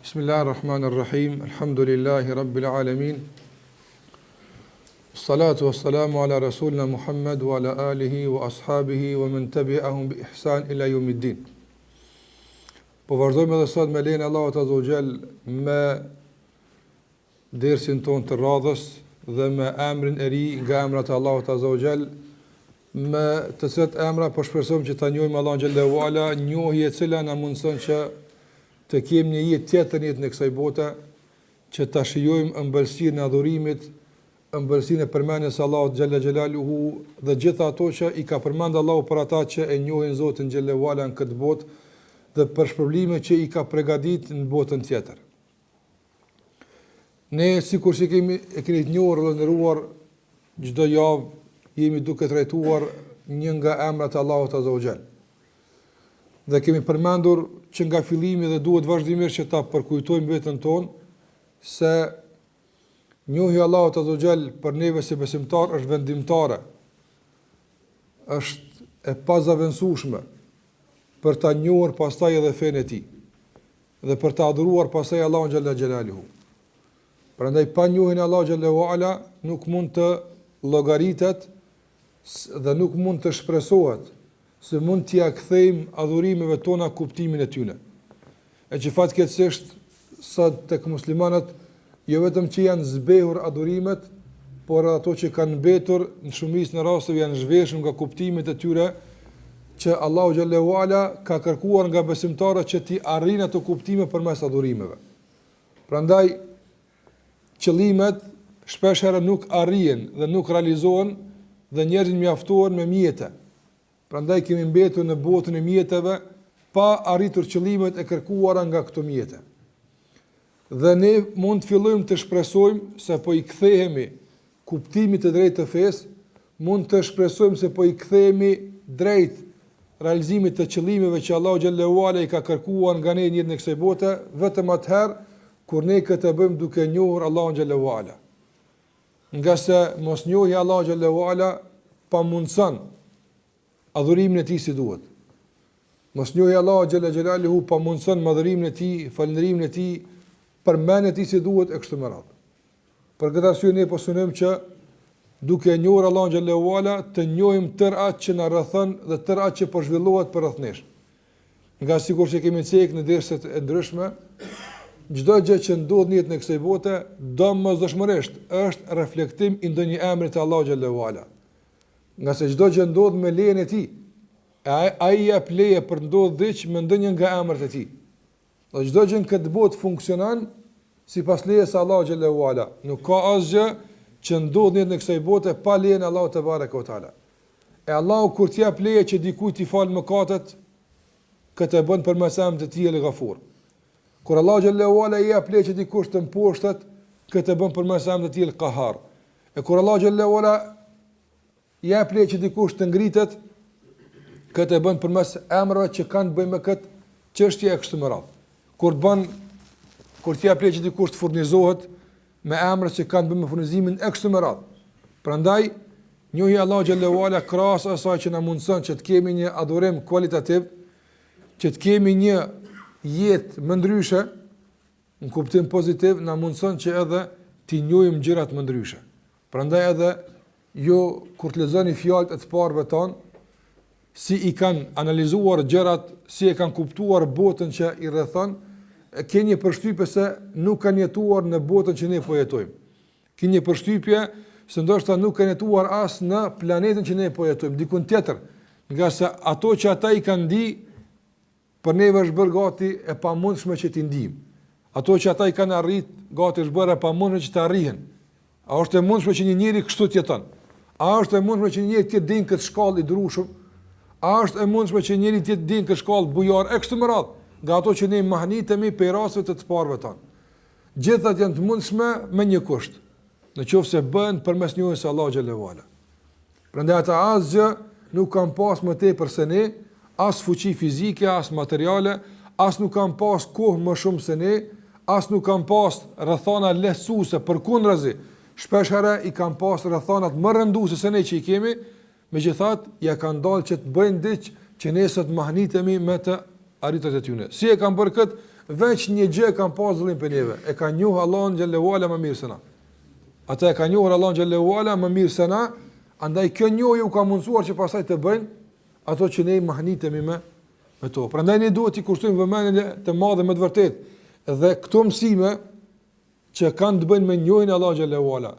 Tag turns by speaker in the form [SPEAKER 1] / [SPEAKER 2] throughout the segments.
[SPEAKER 1] Bismillahirrahmanirrahim. Alhamdulillahi rabbil alamin. Salatu wassalamu ala rasulina Muhammad wa ala alihi wa ashabihi wa man tabi'ahum bi ihsan ila yawmiddin. Po vazhdojmë edhe sot me lejen e Allahut azza wa jall me dersin ton të radhës dhe me emrin e ri nga emrat e Allahut azza wa jall, me të cilat emra po shpresojmë që ta njohim Allahun xhallahu ala, njohje e cila na mundson që të kemi një jetë tjetër në jetën e kësaj bote, që ta shijojmë ëmbëlsinë e adhurimit, ëmbëlsinë e përmendjes së Allahut xhalla xhelaluhu dhe gjitha ato që i ka përmendur Allahu për ata që e njohin Zotin xhallahu ala në këtë botë dhe për shpërblimet që i ka përgatitur në botën tjetër. Ne sikur që keni të njohur dhe nderuar, çdo javë jemi duke trajtuar një nga emrat e Allahut azza wa jall. Dhe kemi përmendur që nga fillimi dhe duhet vazhdimisht që ta përkujtojmë veten tonë se njohja e Allahut azza wa jall për neve si besimtar është vendimtare, është e pazavendësueshme për ta njohur pastaj edhe fenë e tij dhe për ta adhuruar pastaj Allahun xhalla xhelaluhu. Prandaj pa njohjen e Allahut xhallahu ala nuk mund të llogaritet dhe nuk mund të shpresohet se mund t'ia kthejmë adhurimeve tona kuptimin e tyre. E që fatkeqësisht sot tek muslimanët jo vetëm që janë zbehur adhurimet, por ato që kanë mbetur në shumicën e rasteve janë zhveshur nga kuptimet e tyre që Allahu xhallahu ala ka kërkuar nga besimtarët që t'i arrijnë ato kuptime përmes adhurimeve. Prandaj qëllimet shpeshherë nuk arrihen dhe nuk realizohen dhe njerëzit mjaftohen me mjete. Prandaj kemi mbetur në botën e mjeteve pa arritur qëllimet e kërkuara nga këto mjete. Dhe ne mund të fillojmë të shpresojmë se po i kthehemi kuptimit të drejtë të fesë, mund të shpresojmë se po i kthehemi drejt realizimit të qëllimeve që Allahu xhallahu ala i ka kërkuar nga ne në jetën e kësaj bote, vetëm atëherë kur ne këtë bëjmë duke njohur Allahun xhallahu ala. Nga se mosnjohja e Allahu xhallahu ala pamundson adhurimin e tij si duhet. Mosnjohja e Allahut xhalla xhelaluhu pamundson madhërimin e tij, falënderimin e tij, përmendjen e tij si duhet e kështu me radhë. Për këtë arsye ne po synojmë që duke njohur Allahun xhallahu ala të njohim tërë atë që na rrethon dhe tërë atë që po zhvillohet përreth nesh. Nga sikur që kemi thënë në derset e ndryshme, çdo gjë që ndodh në jetën e kësaj bote domosdoshmërisht është reflektim i ndonjë emri të Allahut xhallahu ala. Nga se çdo gjë ndodh me lejen e tij, ai jep leje për ndodh diç me ndonjë nga emrat e tij. Dhe çdo gjë në këtë botë funksionon sipas lejes së Allahut xhallahu ala. Nuk ka asgjë që ndodh në kësaj bote pa lejen e Allahut te bareka o taala. E Allahu kur t'i jep leje që dikujt i fal mëkatet, këtë e bën përmes emrit të tij El-Ghafur. Kur Allahu xhallahu ala i jep leje që dikush të mposhtet, këtë e bën përmes emrit të tij El-Qahar. E kur Allahu xhallahu ala jep leje që dikush të ngritet, këtë e bën përmes emrave që kanë të bëjnë me këtë çështje e kështu me radhë. Kur t'i jep leje që dikush të furnizohet me emra që kanë të bëjnë me furnizimin e kështu me radhë. Prandaj njohja e Allahu xhallahu ala krahas asaj që na mundson që të kemi një adhurim kualitativ, që të kemi një jetë më ndryshe, në kuptim pozitiv, na mundson që edhe t'i njohim gjërat më ndryshe. Prandaj edhe jo kur të lexoni fjalët e të parëve tanë, si i kanë analizuar gjërat, si e kanë kuptuar botën që i rrethon, ke një përshtypje se nuk kanë jetuar në botën që ne po jetojmë. Ke një përshtypje se ndoshta nuk kanë jetuar as në planetin që ne po jetojmë, dikun tjetër, nga se ato që ata i kanë ndi, për neve është bërë gati e pamundshme që t'i ndijmë. Ato që ata i kanë arrit, gati është bërë e pamundshme që të arrihen. A është e mundshme që një njeri kështu të jeton? A është e mundshme që njëri të dinë këtë shkallë i drushëm? A është e mundshme që njëri të dinë këtë shkallë bujar e kështu me radhë, nga ato që ne mahnitemi për rasteve të parëve tanë? Gjithat janë të mundshme me një kusht, nëse bëhen përmes njohjes së Allahut xhallahu ala. Prandaj ata asgjë nuk kanë pas më tepër se ne, as fuqi fizike, as materiale, as nuk kanë pas kohë më shumë se ne, as nuk kanë pas rrethana lehtësuese, përkundrazi, shpeshherë i kanë pas rrethanat më rënduese se ne që i kemi, megjithatë ja kanë dalë që të bëjnë diç që ne sot mahnitemi me të arritur të tyre. Si e kanë bërë këtë? veç një gjë kanë pas zëllim për neve. E kanë njohur Allahun xhallahu ala më mirë se na. Ata e kanë njohur Allahun xhallahu ala më mirë se na, andaj kjo njohje u ka mundsuar që pastaj të bëjnë ato që ne mahnitemi me to. Prandaj ne duhet të kushtojmë vëmendje të madhe me të vërtetë. Dhe këto mësime që kanë të bëjnë me njohjen e Allahut xhallahu ala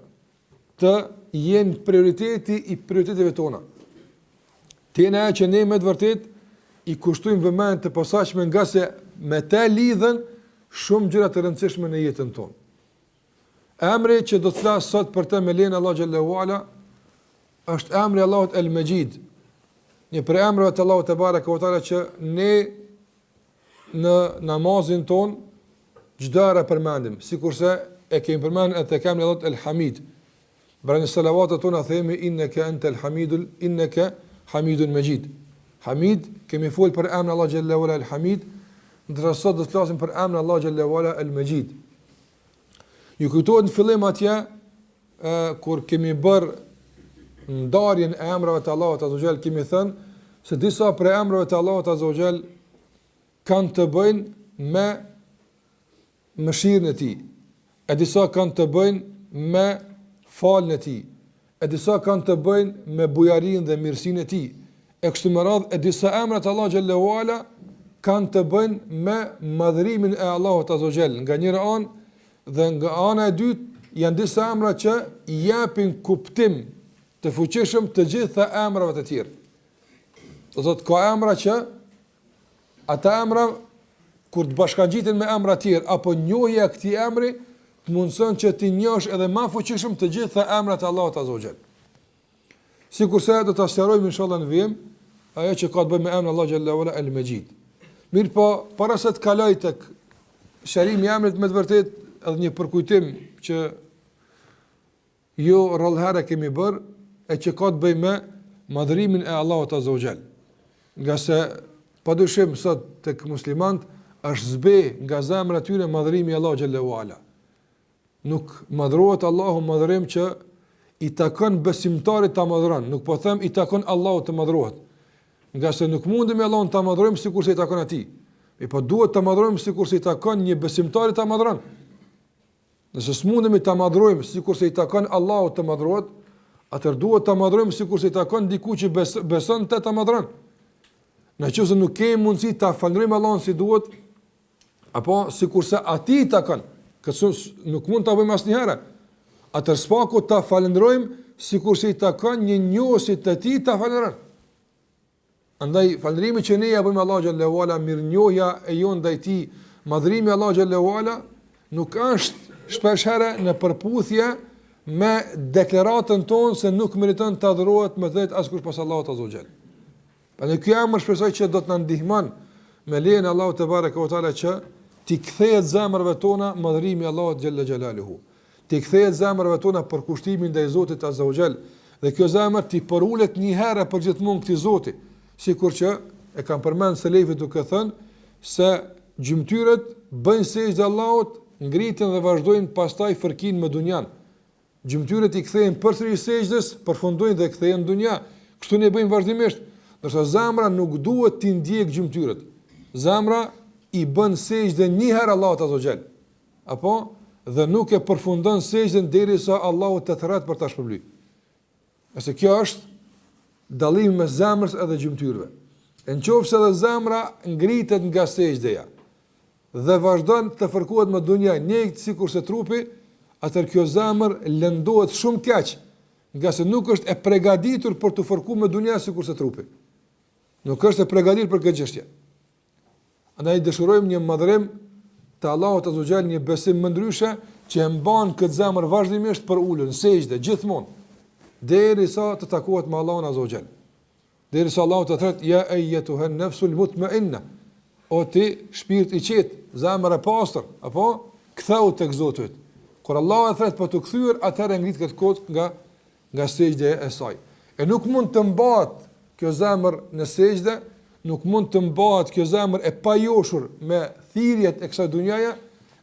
[SPEAKER 1] të jenë prioriteti i prioriteteve tona. Tena e që ne me të vërtetë i kushtojmë vëmendje të posaçme nga se me te lidhen shumë gjëra të rëndësishme në jetën tonë. Emri që do të flas sot për të me lejen e Allahut xhallahu ala është emri Allahut El Majid. Një prej emrave të Allahut te bareka ve teala që ne në namazin ton çdo herë përmendim, sikurse e kemi përmendur edhe tek emri Allahut El Hamid. Brenda salavatet tona themi innaka antal hamidul innaka hamidun majid. Hamid, kemi folë për emrin Allah xhallahu ala El Hamid, ndërsa sot do të flasim për emrin Allah xhallahu ala El Majid. Ju kujtohet në fillim atje kur kemi bërë ndarjen e emrave të Allahut azza wa jall, kemi thënë se disa prej emrave të Allahut azza wa jall kanë të bëjnë me mëshirën e tij, e disa kanë të bëjnë me falën e tij, e disa kanë të bëjnë me bujarinë dhe mirësinë e tij. E kështu me radhë, e disa emrat Allah xhallahu ala kanë të bëjnë me madhërimin e Allahut azza wa jall. Nga njëra anë dhe nga ana e dytë janë disa emra që i japin kuptim të fuqishëm të gjitha emrave të tjerë. Do thotë ka emra që ata emra kur të bashkangjiten me emra të tjerë apo njohja e këtij emri të mundson që ti njohësh edhe më fuqishëm të gjitha emrat e Allahut azza wa jall. Sikurse do ta sqarojmë inshallah në vim ajo që ka të bëjë me emrin Allah xhallahu ala El Majid. Mirë po, para se të kaloj tek shërimi i emrit me të vërtetë edhe një përkujtim që jo rrallëherë kemi bërë e që ka të bëjë me madhërimin e Allahut azza wa jall. Nga se padyshim sot tek muslimanët është zbe nga zemra e tyre madhërimi i Allahut xhallahu ala. Nuk madhrohet Allahu madhërim që i takon besimtarit ta madhron, nuk po them i takon Allahut të madhrohet. Nga se nuk mundemi Allahun ta madhrojmë sikurse i takon atij. Po duhet ta madhrojmë sikurse i takon një besimtarit ta madhron. Nëse s'mundemi ta madhrojmë sikurse i takon Allahut të madhrohet, atëherë duhet ta madhrojmë sikurse i takon diku që beson te ta madhron. Nëse nuk kemi mundësi ta falënderojmë Allahun si duhet, apo sikurse atij i takon, që nuk mund ta bëjmë asnjëherë. Atëherë spaku ta falënderojmë sikurse i takon një njohësit të tij ta falënderojmë. Andaj falënderimi që ne ja bëjmë Allahu xhallahu ala, mirënjohja e jon ndaj tij, madhrimi Allahu xhallahu ala nuk është shpeshherë në përputhje me deklaratën tonë se nuk meriton të adhurohet me vetë askush pas Allahut azza wa jall. Prandaj ky emër shpresoj që do të na ndihmon me lejen e Allahut te bareka ve teala që ti kthehet zemrave tona madhrimi i Allahut xhalla xhelaluhu. Ti kthehet zemrave tona për kushtimin ndaj Zotit azza wa jall dhe kjo zemër ti porulet një herë për gjithmonë këtij Zoti. Sikur që e kam përmend se levi duke thënë se gjymtyrët bëjnë sejdë Allahut, ngriten dhe vazhdojnë pastaj fërkin me dunjan. Gjymtyrët i kthehen përsëri sejdës, përfundojnë dhe kthehen në dunja. Kështu ne bëjmë vazhdimisht, ndërsa zemra nuk duhet t'i ndjek gjymtyrët. Zemra i bën sejdë një herë Allahut azza wa jall. Apo dhe nuk e përfundon sejdën derisa Allahu të thret për ta shpërblyer. Nëse kjo është dallimi mes zemrës edhe gjymtyrëve. Nëse edhe zemra ngritet nga sejdëja dhe vazhdon të fërkohet me dunjë, njëjtë sikurse trupi, atëherë kjo zemër lëndohet shumë keq, nga se nuk është e përgatitur për të fërkuar me dunjë sikurse trupi. Nuk është e përgatitur për këtë çështje. Andaj dëshirojmë një madhërim të Allahut azza wa jall, një besim më ndryshe që e mban këtë zemër vazhdimisht për ulën sejdë gjithmonë, derisa të takohet me Allahun azza wa jall. Derisa Allahu të thotë ya ayyatuha an-nafsul mutma'inna, o ti shpirt i qetë, zemër e pastër, apo ktheu tek Zoti. Kur Allahu e thret për të kthyer, atëherë ngrit këtë kot nga sejdja e saj. E nuk mund të mbahet kjo zemër në sejdë, nuk mund të mbahet kjo zemër e pajoshur me thirrjet e kësaj dunjaje,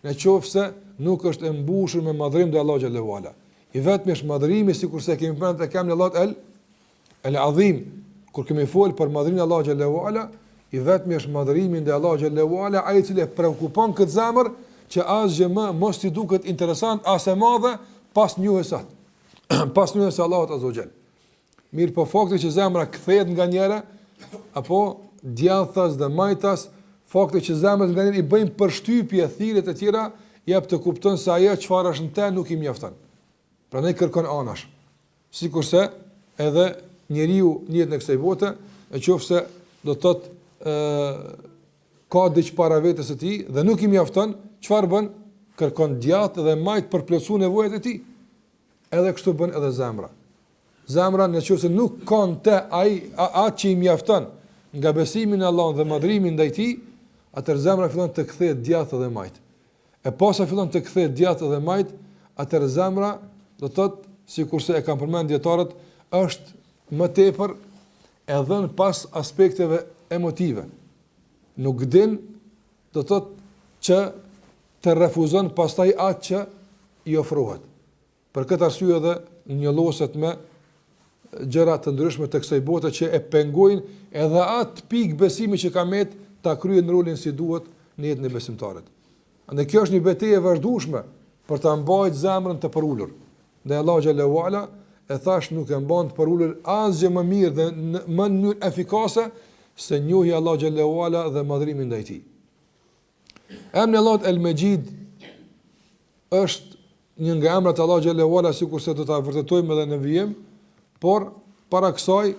[SPEAKER 1] nëse nuk është e mbushur me madhrim te Allahu xhallahu ala. I vetëm është madhrimi, sikurse kemi përmendur te kemi Allahu el-Azim, kur kemi fol për madhrimin e Allahu xhallahu ala, i vetmi është madhërimi ndaj Allahu xhallahu ala, ai i cili e preokupon këtë zemër që asgjë më mos t'i duket interesant as e madhe pas njohjes së pas njohjes së Allahut azza wa jall. Mirë po fakti që zemra kthehet nga njëra apo djathtas dhe majtas, fakti që zemrat nga njëra i bëjnë përshtypje thirrjet e tjera, jep të kupton se ajo çfarë është në te nuk i mjafton. Prandaj kërkon anash. Sikurse edhe njeriu në jetën e kësaj bote, nëse do të thotë ka diç para vetes së tij dhe nuk i mjafton, çfarë bën? Kërkon djathtë dhe majt për plotësuar nevojat e tij. Edhe kështu bën edhe zemra. Zemra nëse nuk ka në te atë që i mjafton nga besimi në Allah dhe madhrimi ndaj tij, atëherë zemra fillon të kthehet djathtë dhe majt. E posa fillon të kthehet djathtë dhe majt, atëherë zemra do të thotë, sikurse e kanë përmend dietarët, është më tepër e dhënë pas aspekteve emotive. Nuk din do të thotë që të refuzon pastaj atë që i ofrohet. Për këtë arsye edhe njolloset me gjëra të ndryshme të kësaj bote që e pengojnë edhe atë pikë besimi që ka met ta kryejnë rolin si duhet në jetën e besimtarit. Andaj kjo është një betejë e vazhdueshme për ta mbajtur zemrën të përulur. Dhe Allahu xhallahu ala e thash nuk e mban të përulur asgjë më mirë dhe më në mënyrë efikase se njohja Allahu xhallahu ala dhe madhrimi ndaj tij. Emri Allahut El-Majid është një nga emrat e Allahu xhallahu ala, sikurse do ta vërtetojmë edhe në vijim, por para kësaj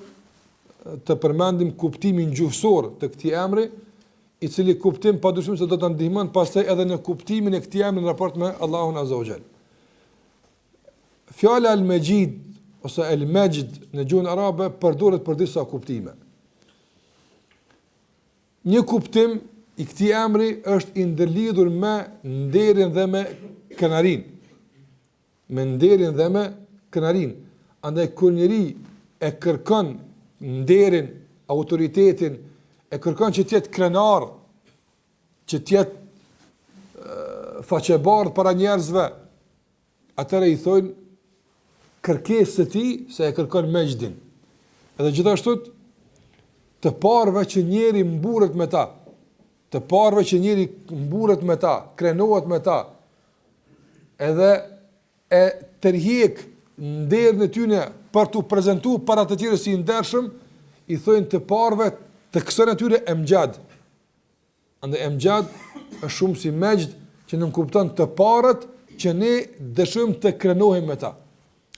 [SPEAKER 1] të përmendim kuptimin gjuhësor të këtij emri, i cili kuptim padyshim se do ta ndihmon pastaj edhe në kuptimin e këtij emri në raport me Allahun azza wa jall. Fjala Al-Majid ose El-Majd në gjuhën arabe përdoret për disa kuptime. Një kuptim i këtij emri është i ndërlidhur me nderin dhe me kënaqërinë. Me nderin dhe me kënaqërinë. Andaj kur njëri e kërkon nderin, autoritetin, e kërkon që t'jetë krenar, që t'jetë faqebardh para njerëzve, atëre i thonë kërkesë të tij se e kërkon mejdin. Edhe gjithashtu të parëve që njeri mburret me ta, të parëve që njeri mburret me ta, krenohet me ta, edhe e tërhiq nderin e tyre për t'u prezantuar para të tjerë si ndershëm, i thonë të parëve të kësaj natyre emgjad. Andaj emgjad është shumë si mejd që nuk kupton të parët që ne dëshojmë të krenohemi me ta.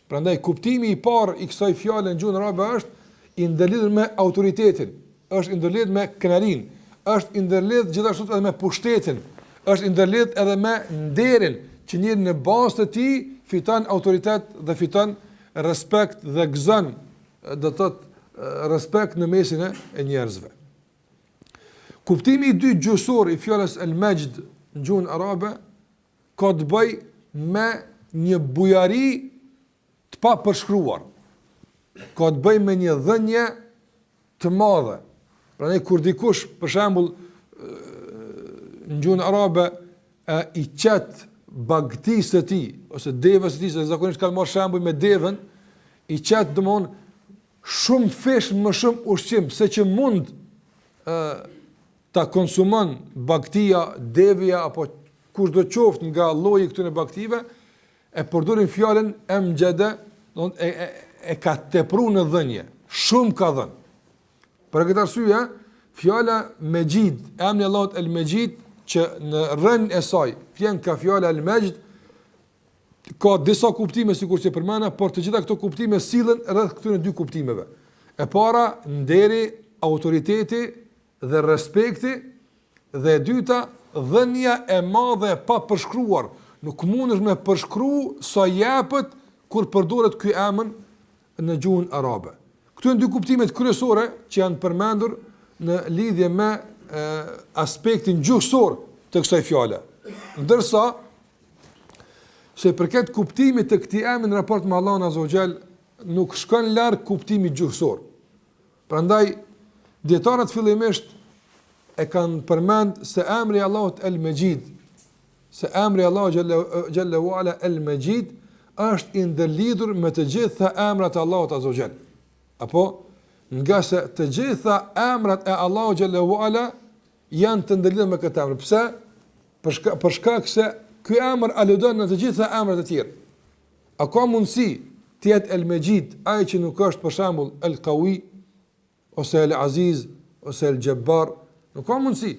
[SPEAKER 1] Prandaj kuptimi i parë i kësaj fjale në gjuhën arabe është i ndërlidhur me autoritetin, është i ndërlidhur me kënaqërinë, është i ndërlidhur gjithashtu edhe me pushtetin, është i ndërlidhur edhe me nderin që njëri në bazë të tij fiton autoritet dhe fiton respekt dhe gëzon, do të thotë respekt në mesin e njerëzve. Kuptimi i dytë gjuhësor i fjalës El-Majd në gjuhën arabe ka të bëjë me një bujari të pa përshkruar. Ka të bëjë me një dhënje të madhe. Prandaj kur dikush, për shembull, në gjuhën arabe i qet bagtisë të tij ose devës së tij, se zakonisht kanë marrë shembull me devën, i qet domthon shumë fish më shumë ushqim se që mund ta konsumon bagtia, devja apo kushdo qoftë nga lloji këtyre bagtive, e përdorin fjalën emgjede, do të e ka tepruar në dhënje, shumë ka dhënë. Për këtë arsye, fjala Majid, emri i Allahut El-Majid, që në rrën e saj vjen ka fjala Al-Majd, ka disa kuptime sikur që përmenda, por të gjitha këto kuptime sillen rreth këtyre dy kuptimeve. E para, nderi, autoriteti dhe respekti, dhe e dyta, dhënia e madhe pa përshkruar. Nuk mundesh me përshkruar sa jepet kur përdoret ky emër në gjuhën arabe. Këto janë dy kuptimet kryesore që janë përmendur në lidhje me aspektin gjuhësor të kësaj fjale. Ndërsa se përket kuptimit të këtij emri në raport me Allahun azza wa jall nuk shkon larg kuptimit gjuhësor. Prandaj dietarët fillimisht e kanë përmend se emri i Allahut El-Majid, se emri i Allahut xhallahu ala El-Majid është i ndërlidhur me të gjitha emrat e Allahut azza wa jall. Apo nga se të gjitha emrat e Allahu xhallahu ala janë të ndërlidhur me këtë emër. Pse? Për shkak se ky emër aludon në të gjitha emrat e tjerë. A ka mundësi të jetë El-Mejid, ai që nuk është për shembull El-Qawi ose El-Aziz ose El-Jabbar? Nuk ka mundësi.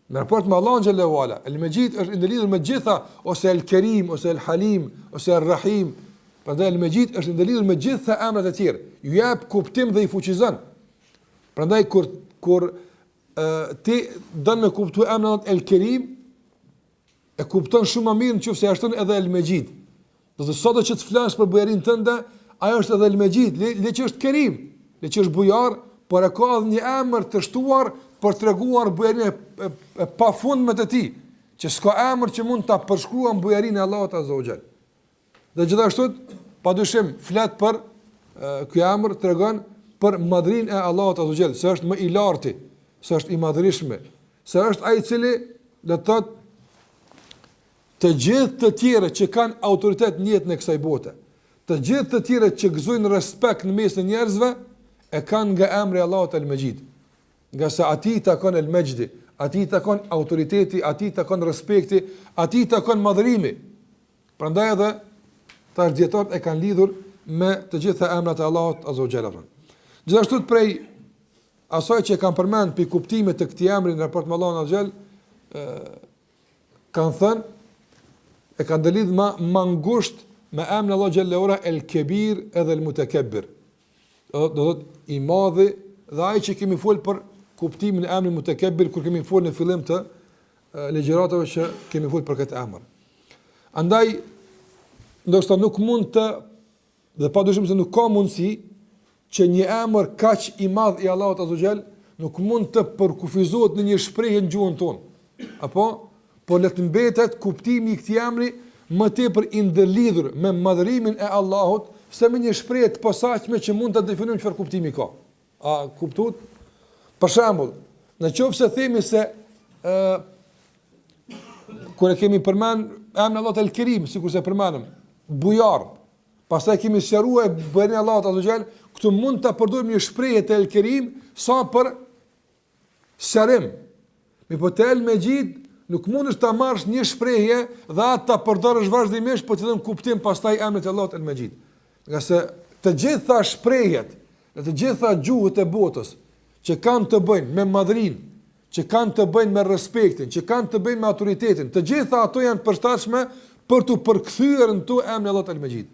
[SPEAKER 1] Në raport me Allahun xhallahu ala, El-Mejid është ndërlidhur me gjitha, ose El-Karim, ose El-Halim, ose El-Rahim. Prandaj El-Mejid është ndërlidhur me gjitha emrat e tjerë. Ju jep kuptim dhe i fuqizon. Prandaj kur ti don me kuptuar emrin El-Karim, e kupton shumë më mirë nëse ashton edhe El-Mejid. Do të thotë që të flas për bujarin tënde, ajo është edhe El-Mejid, le që është Kerim, le që është bujar, por e ka edhe një emër të shtuar për treguar bujarin e pafundme të tij, që s'ka emër që mund ta përshkruan bujarin e Allahut azza wa jall. Dhe gjithashtu, padyshim flet për ky emër tregon për madhrinë e Allahut azza wa jall, se është më i larti, se është i madhërishëm, se është ai i cili do të thotë të gjithë të tjerë që kanë autoritet në jetën e kësaj bote, të gjithë të tjerë që gëzojnë respekt në mes të njerëzve, e kanë nga emri Allahut El-Mejid. Nga se atij takon El-Mejdi, atij takon autoriteti, atij takon respekti, atij takon madhërimi. Prandaj edhe tash dietarët e kanë lidhur me të gjitha emrat e Allahut azza wa jalla. Gjithashtu prej asaj që kanë përmend për kuptimet të këtij emri në raport me Allahun azza wa jalla, kanë thënë e kanë dalidh më ngusht me emrin Allah xhallahu ora El-Kebir edhe El-Mutakabbir. Do thotë i madhi dhe ai që kemi fol për kuptimin e emrit Mutakabbir kur kemi fol në fillim të legjëratave që kemi fol për këtë emër. Andaj ndoshta nuk mund të dhe padyshim se nuk ka mundësi që një emër kaq i madh i Allahut azza xhall nuk mund të përkufizohet në një shprehje në gjuhën tonë. Apo por le të mbetet kuptimi i këtij emri më tepër i ndërlidhur me madhërimin e Allahut se me një shprehje të posaçme që mund ta definojmë çfarë kuptimi ka. A kuptuat? Për shembull, nëse themi se kur e kemi përmend emrin Allahut El-Kerim, sikur se përmendëm, bujar, pastaj kemi sqaruar bujarin e Allahut azza xal, këtu mund ta përdorim një shprehje të El-Kerim sa për sqarim. Me po El-Mejid nuk mund është ta marrësh një shprehje dhe atë ta përdorësh vazhdimisht për të dhënë kuptim pastaj emrit të Allahut El-Mejid. Nga se të gjitha shprehjet, të gjitha gjuhët e botës që kanë të bëjnë me madhrinë, që kanë të bëjnë me respektin, që kanë të bëjnë me autoritetin, të gjitha ato janë përshtatshme për të përkthyer në to emrin Allahut El-Mejid.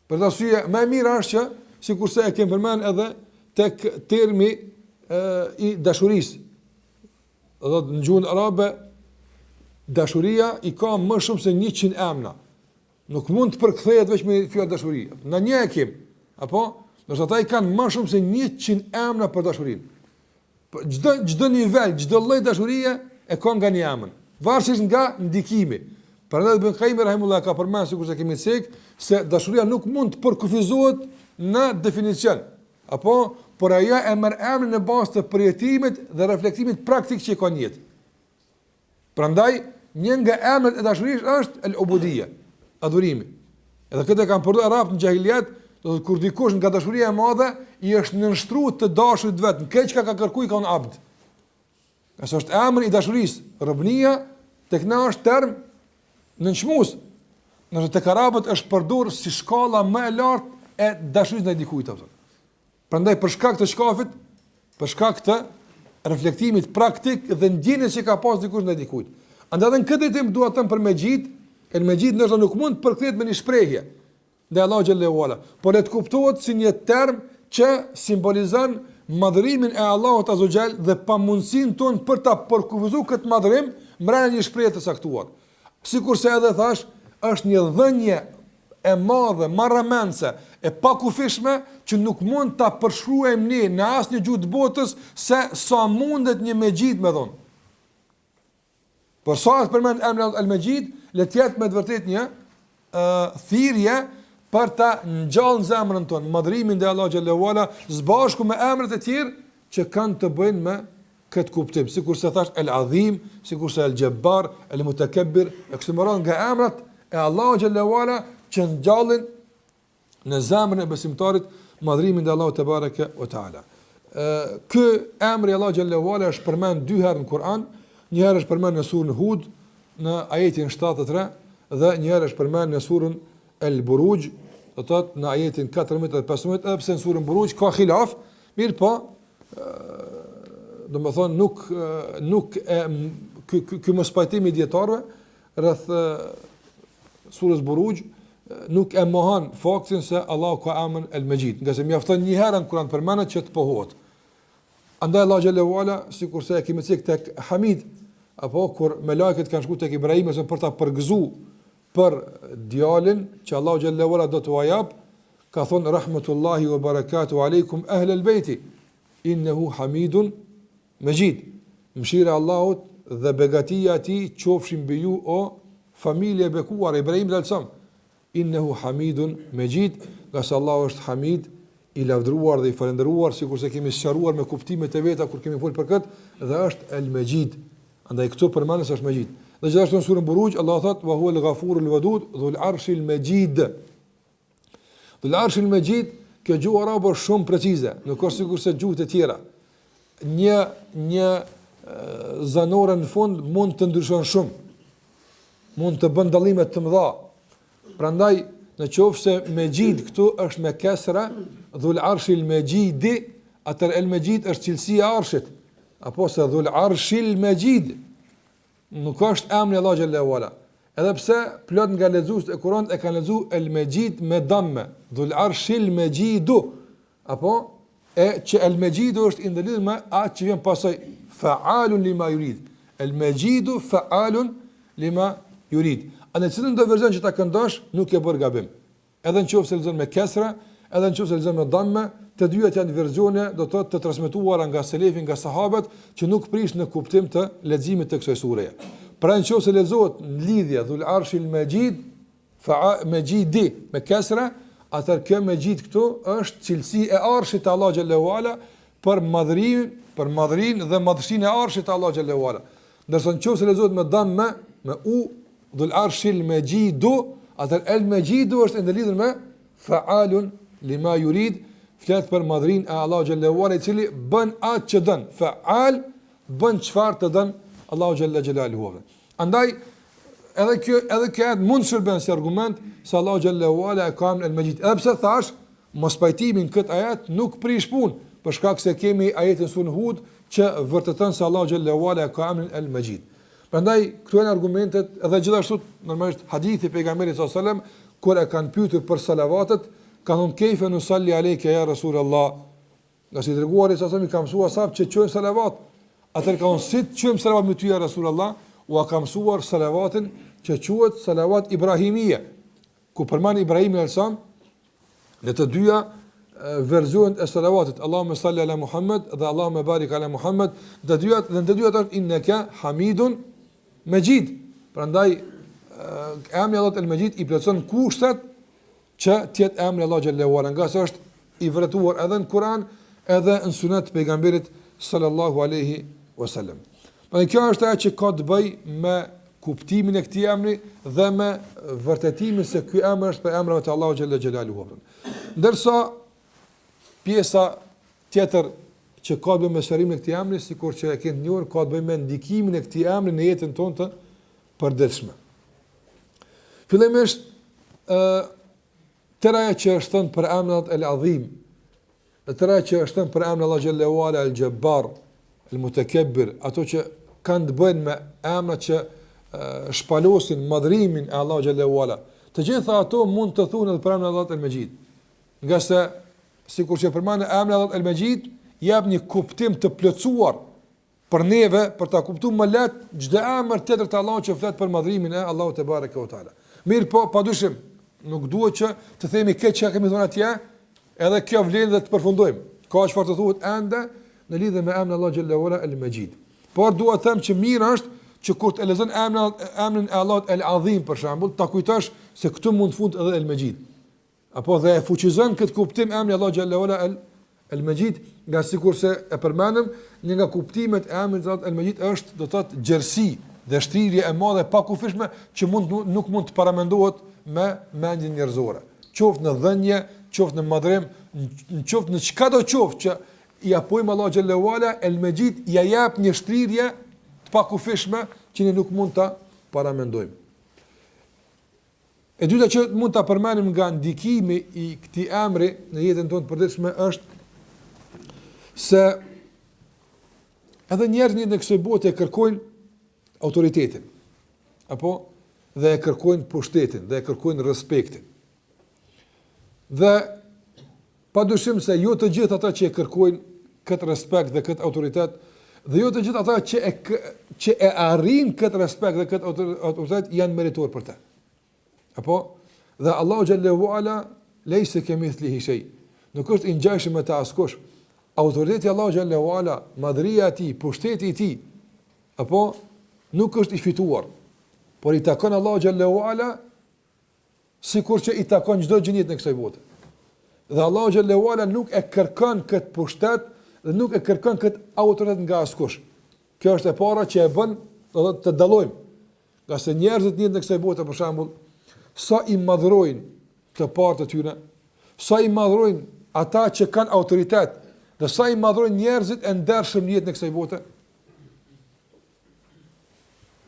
[SPEAKER 1] Për të arsye më e mirë është që sikurse e kemi përmend edhe tek termi i dashurisë. Do të në gjuhën arabe dashuria i ka më shumë se 100 emra. Nuk mund të përkthehet vetëm me fjalë dashuri. Në një e kem, apo, ndoshta ata i kanë më shumë se 100 emra për dashurinë. Çdo nivel, çdo lloj dashurie e ka nga një emër, varësisht nga ndikimi. Prandaj Ibn Qayyim rahimullah ka përmendur sikur kemi thënë se dashuria nuk mund të përkufizohet në definicion. Apo, por ajo e merr emrin në bazë të përjetimit dhe reflektimit praktik që ka në jetë. Prandaj një nga emrat e dashurisë është el-ubudiyya, adhurimi. Edhe këtë kanë përdorur arabët në xahiliet, do të kur dikush nga dashuria e madhe i është nënshtruar të dashurit vet, këtë çka ka kërkuar ka un abd. Qëse është emri i dashurisë, robnia tek na është term nënçmues. Nëse tek arabët është përdorur si shkalla më e lartë e dashurisë ndaj dikujt apo. Prandaj për shkak të shkafit, për shkak të reflektimit praktik dhe ndjenjes që ka pas dikush ndaj dikujt. Andaj në këtë tim dua të them për Mejid, el-Mejid ndoshta nuk mund të përkthehet me një shprehje ndaj Allahu xhallahu ala, por le të kuptohet si një term që simbolizon madhërimin e Allahut azza xal dhe pamundsinë tonë për ta përkufizuar këtë madhërim brenda një shprehje të saktuar. Sikurse edhe thash, është një dhënje e madhe, marramendse, e pakufishme që nuk mund ta përshkruajmë ne në asnjë gjuhë të botës se sa mundet një Mejid me dhon. Por sa të përmend emrin El-Mejid, le të jetë me të vërtetë një thirrje për ta ngjallë zemrën tonë, madhrimin te Allahu xhallahu ala, zbashku me emrat e tjerë që kanë të bëjnë me këtë kuptim, sikurse thash El-Azim, sikurse El-Jabbar, El-Mutakabbir, e kështu me radhë nga emrat e Allahu xhallahu ala që ngjallin në zemrën e besimtarit madhrimin dhe Allahu te bareke ve taala. Ky emri Allah xhallahu ala është përmend 2 herë në Kur'an, një herë është përmend në surën Hud në ajetin 73 dhe një herë është përmend në surën El-Buruj, do të thotë në ajetin 14 dhe 15, edhe pse në surën Buruj ka khilaf, mirë po, domethënë nuk ky mos pajtimi dietarëve rreth surës Buruj nuk e mohon faktin se Allahu ka emrin El-Majid, nga se mjafton një herë në Kur'an përmendet që të pohohet. Andaj Allah xhallahu ala, sikurse e kemi thënë tek Hamid, apo kur me lajket kanë shkuar tek Ibrahim për ta përgëzuar për djalin që Allah xhallahu ala do t'u jap, ka thonë rahmetullahi wa barakatuhu aleikum ahlal beiti innehu Hamidun Majid. Mëshira e Allahut dhe begatia e tij qofshin mbi ju o familje e bekuar Ibrahim dhe Alsam. Innehu Hamidun Majid, nga se Allahu është Hamid, i lavdëruar dhe i falendëruar, sikurse kemi sqaruar me kuptimet e veta kur kemi folur për këtë, dhe është El-Majid. Andaj këtu përmendes është Majid. Dhe gjithashtu në surën Buruj Allah thot wa huwa al-ghafurul wadud dhul arshil majid. Dhul arshil majid, kjo gjuhë arabe është shumë precize, nuk është sikurse gjuhët e tjera. Një zanore në fund mund të ndryshon shumë, mund të bën dallime të mëdha. Prandaj në qoftë se Majid këtu është me kesra, dhul arshil majid, atër el majid është cilësia e arshit, apo se dhul arshil majid nuk është emri Allah xhallahu ala. Edhe pse plot nga lexuesit e Kuranit e kanë lexuar el majid me damme, dhul arshil majid, apo që el majid është i ndëlidhur me atë që vjen pasoj, fa'alun lima yurid. El majid fa'alun lima yurid. Në cilën do verzion që ta këndosh, nuk e bër gabim. Edhe nëse lexon me kesra, edhe nëse lexon me damme, të dyat janë versione do të transmetuara nga selefin, nga sahabët, që nuk prish në kuptim të leximit të kësaj sureje. Pra nëse lexohet në lidhje dhul arshil majid, majidi me kesra, atëherë kjo majid këtu është cilësi e arshit të Allah xhallahu ala për madhrinë dhe madhështinë e arshit të Allah xhallahu ala. Ndërsa nëse lexohet me damme, me u dhul arshil majidu, atër el majidu është ndëlidhur me fa'alun lima yurid, flet për madhrin e Allahu xhallahu ala, i cili bën atë që dën. Fa'al bën çfarë të dën Allahu xhallahu xhelaluhu. Andaj edhe kjo mund shërben si argument se Allahu xhallahu ala ka el majid. Edhe pse thash mos pajtimin këtë ajet nuk prish punë, për shkak se kemi ajetin surën Hud që vërteton se Allahu xhallahu ala ka emrin el majid. Prandaj këto janë argumentet, edhe gjithashtu normalisht hadithi pejgamberit sallallahu alajhi wasallam kur e kanë pyetur për salavatet, kanë thonë keife nusalli alejke ya Rasulullah. Nga si dërguari sallallahu alajhi wasallam ka mësuar sahabët që quajnë salavat. Atëherë ka thonë si të quajmë salavat me ty ya Rasulullah, u ka mësuar salavatin që quhet salavat ibrahimie, ku përmend Ibrahim al-Sam në të dyja versionet e salavatit, Allahumma salli ala Muhammad dhe Allahumma barik ala Muhammad, dhe të dyja është innaka Hamidun Majid. Prandaj emri Allah el-Majid i plotson kushtet që të jetë emri Allah xhallahu ala, nga se është i vërtetuar edhe në Kur'an edhe në sunet pejgamberit sallallahu alaihi wasallam. Prandaj kjo është ajo që ka të bëjë me kuptimin e këtij emri dhe me vërtetimin se ky emër është për emrat e Allahu xhallahu xhelaluhu. Ndërsa pjesa tjetër që ka të bëjë me shërimin e këtij emri, sikur që e keni njohur, ka të bëjë me ndikimin e këtij emri në jetën tonë të përditshme. Fillimisht tëra që është thënë për emrin el-Azim, tëra që është thënë për emrin Allah xhallahu ala el-Jabbar, el-Mutakabbir, ato që kanë të bëjnë me emrat që shpalosin madhrimin e Allah xhallahu ala. Të gjitha ato mund të thuhen edhe për emrin Allah el-Majid. Nga se sikur që përmend emri Allah el-Majid jep një kuptim të plotësuar për neve, për ta kuptuar më lehtë çdo emër tjetër të Allahut që flet për madhrimin e Allahut te bareke ve teala. Mirë po, padyshim, nuk duhet që të themi këtë që kemi thënë atje, edhe kjo vlen dhe të përfundojmë. Ka çfarë të thuhet ende në lidhje me emrin Allah xhallahu ala el-Majid. Por dua të them që mirë është që kur të lexon emrin e Allahut el-Azim për shembull, ta kujtosh se këtu mund të fund edhe el-Majid. Apo dhe e fuqizon këtë kuptim emri Allah xhallahu ala el-Majid, nga sikurse e përmendëm, një nga kuptimet e emrit el-Majid është do të thotë gjerësi dhe shtrirje e madhe pa kufishme që nuk mund të paramendohet me mendjen njerëzore. Qoftë në dhënje, qoftë në madhrim, në qoftë në çka do qoftë që i apojmë Allah xhallahu ala el Mejid ja jap një shtrirje të pakufishme që ne nuk mund ta paramendojmë. E dyta që mund ta përmendim nga ndikimi i këtij emri në jetën tonë të përditshme është se edhe njerëzit në kësaj bote kërkojnë autoritetin, apo dhe e kërkojnë pushtetin, dhe e kërkojnë respektin. Dhe padyshim se jo të gjithë ata që e kërkojnë këtë respekt dhe këtë autoritet, dhe jo të gjithë ata që e arrin këtë respekt dhe këtë autoritet janë meritor për të. Apo dhe Allahu xhallahu ala leysa kamithlihi shay. Nuk është i ngjashëm me të askush. Autoriteti Allahu xhallahu ala, madhëria e tij, pushteti i tij, apo nuk është i fituar, por i takon Allahu xhallahu ala sikur që i takon çdo gjë në kësaj bote. Dhe Allahu xhallahu ala nuk e kërkon këtë pushtet dhe nuk e kërkon këtë autoritet nga askush. Kjo është e para që e bën të dallojmë. Nga se njerëzit në kësaj bote për shembull, sa i madhrojnë të partë të tyre, sa i madhrojnë ata që kanë autoritet, dhe sa i madhrojnë njerëzit e ndershëm në kësaj bote.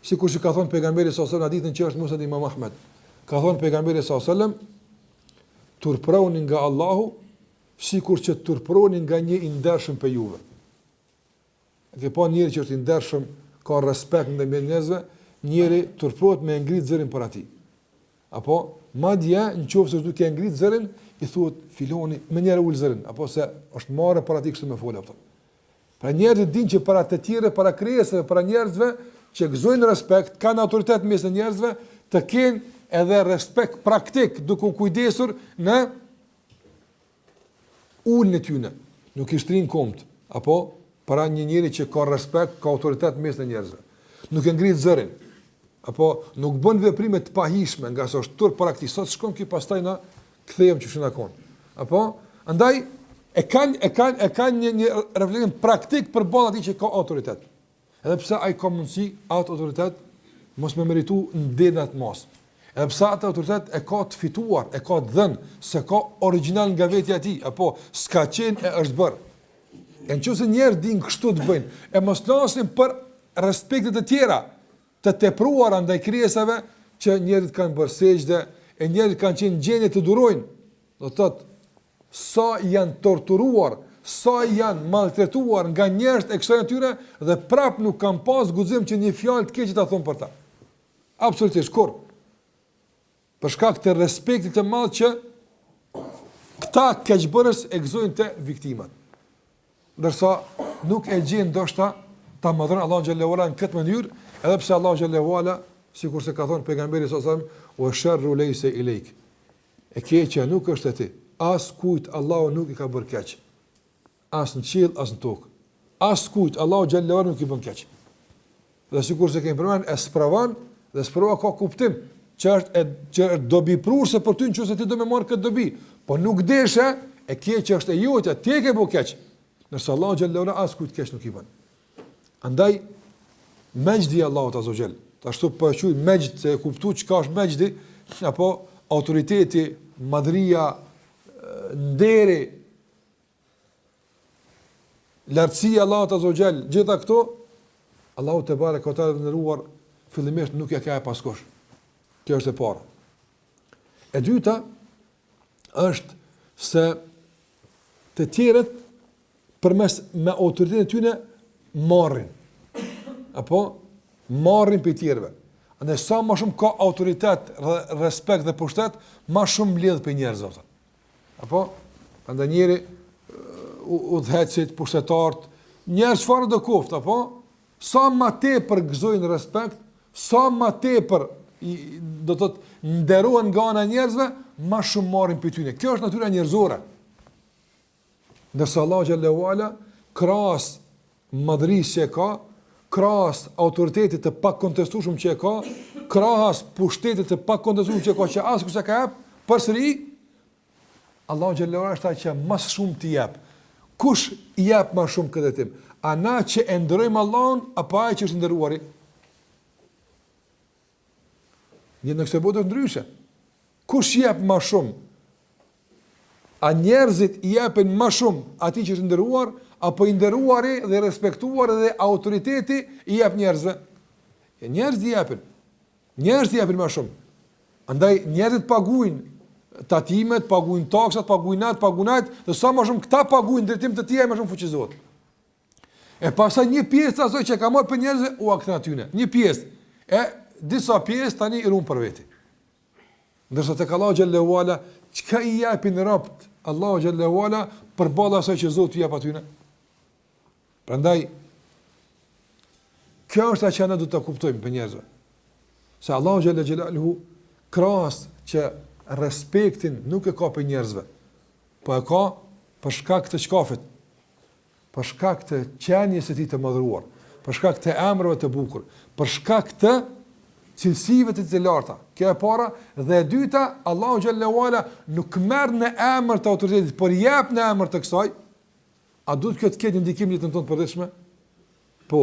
[SPEAKER 1] Sikur që ka thonë pejgamberi sallallahu alajhi wasallam në hadithin që është musnad Imam Ahmed, ka thonë pejgamberi sallallahu alajhi wasallam, turproni nga Allahu sikur që turproni nga një i ndershëm për juve. Dhe po njëri që është i ndershëm, ka respekt ndaj njerëzve, njëri turprohet me ngrit zërin për atij. Apo madje nëse duke e ngrit zërin, i thuhet filoni më njëherë ul zërin, apo se është marrë para ti kështu me folë apo. Pra njerëzit dinë që para të tjerë, para krijesave, para njerëzve që gëzojnë respekt, kanë autoritet mes njerëzve, të kenë edhe respekt praktik, duke u kujdesur në ulën e tyre. Nuk i shtrin komt, apo para një njeri që ka respekt, ka autoritet mes njerëzve. Nuk e ngrit zërin, apo nuk bën veprime të pahishme, nga sa është turp praktik. Sot shkon ky pastaj na kthehem që shuna kon. Apo andaj e kanë një reflektim praktik për ballë atij që ka autoritet. Edhe pse ai ka mundësi atë autoritet mos më meritu ndenat mos. Edhe pse atë autoritet e ka të fituar, e ka të dhënë, se ka origjinal nga vetja e tij, apo s'ka qenë e është bërë. E nëse njerëz din kështu të bëjnë, e mos flasin për respekte të tjera, të tepruara ndaj krijesave që njerëzit kanë bërë sejdë, e njerëzit kanë qenë gjendje të durojnë. Do të thotë sa janë torturuar, sa janë maltretuar nga njerëz e kësaj natyre dhe prap nuk kanë pas guxim që një fjalë të keqe ta thonë për ta. Absolutisht kur. Për shkak të respektit të madh që këta keqbërës e gëzojnë të viktimat. Ndërsa nuk e gjen ndoshta ta madhron Allahu xhallahu ala në këtë mënyrë, edhe pse Allahu xhallahu ala, sikur se ka thënë pejgamberi sallallahu alajhi wasallam, "Wa sharru laysa ilayk." E keqja nuk është e ti. As kujt Allahu nuk i ka bërë keq. As në qiell, as në tokë. As kujt Allahu xhallahu ala nuk i bën keq. Dhe sikur se kemi përmendur, e sprovon dhe sprova ka kuptim, që është dobi prurse për ty nëse ti do më marr këtë dobi, po nuk deshe, e keqja është e jotja, ti e ke bërë keq. Nëse Allahu xhallahu ala as kujt keq nuk i bën. Andaj Mejdi Allahut azza wa jall. Ashtu po e quaj mejd, se e kuptu çka është mejdi, apo autoriteti, madhria, nderi, lartësia Allahut azza wa jall, gjitha këto Allahu te bareka ta ndëruar fillimisht nuk ja ka e paskush. Kjo është e para. E dyta është se të tjerët përmes me autoritetin e tyre marrin. Apo marrin për tjerëve. Andaj sa më shumë ka autoritet, respekt dhe pushtet, më shumë lidh për njerëzve. Apo andaj njëri udhëhecit, pushtetarët, njerëz çfarë do koft, apo sa më tepër gëzojnë respekt, sa më tepër do të thotë nderohen nga ana e njerëzve, më shumë marrin për tyre. Kjo është natyra njerëzore. Ndërsa Allahu xhallahu ala krahas madhrisë që ka, krahas autoritetit të pakontestueshëm që e ka, krahas pushtetit të pakontestueshëm që ka, që askush s'e ka jap, përsëri Allahu xhallahu ala është ai që më shumë t'i jap. Kush i jap më shumë këtë tim? A na që e ndrojmë Allahun apo ai që është ndëruari? Një në kësë botë ndryshe. Kush jep më shumë? A njerëzit i japin më shumë atij që është nderuar, apo i nderuari dhe respektuar dhe autoriteti i jep njerëzve? Njerëzit i japin. Njerëzit i japin më shumë. Andaj njerëzit paguajnë tatimet, paguajnë taksat, paguajnë atë, paguajnë atë, dhe sa më shumë këta paguajnë drejtim të tij, më shumë fuqizohet. E pastaj një pjesë asoj që ka marrë për njerëzve u kthen aty. Një pjesë. E disa pjesë tani i ruan për veti. Ndërsa tek Allahu xhallahu ala, çka i japin robt Allahu xhallahu ala përballë asaj që Zoti i jep aty. Prandaj kjo është ajo që ne duhet ta kuptojmë për njerëzve. Se Allahu xhallahu xhelaluhu krahas që respektin nuk e ka për njerëzve, po e ka për shkak të shkafit, për shkak të qenies së tij të madhruar, për shkak të emrave të bukur, për shkak të cilësive të të larta. Kjo e para, dhe e dyta, Allahu xhallahu ala nuk merr në emër të autoritetit, por jep në emër të kësaj. A duhet kjo të ketë ndikim në jetën tonë të përditshme? Po,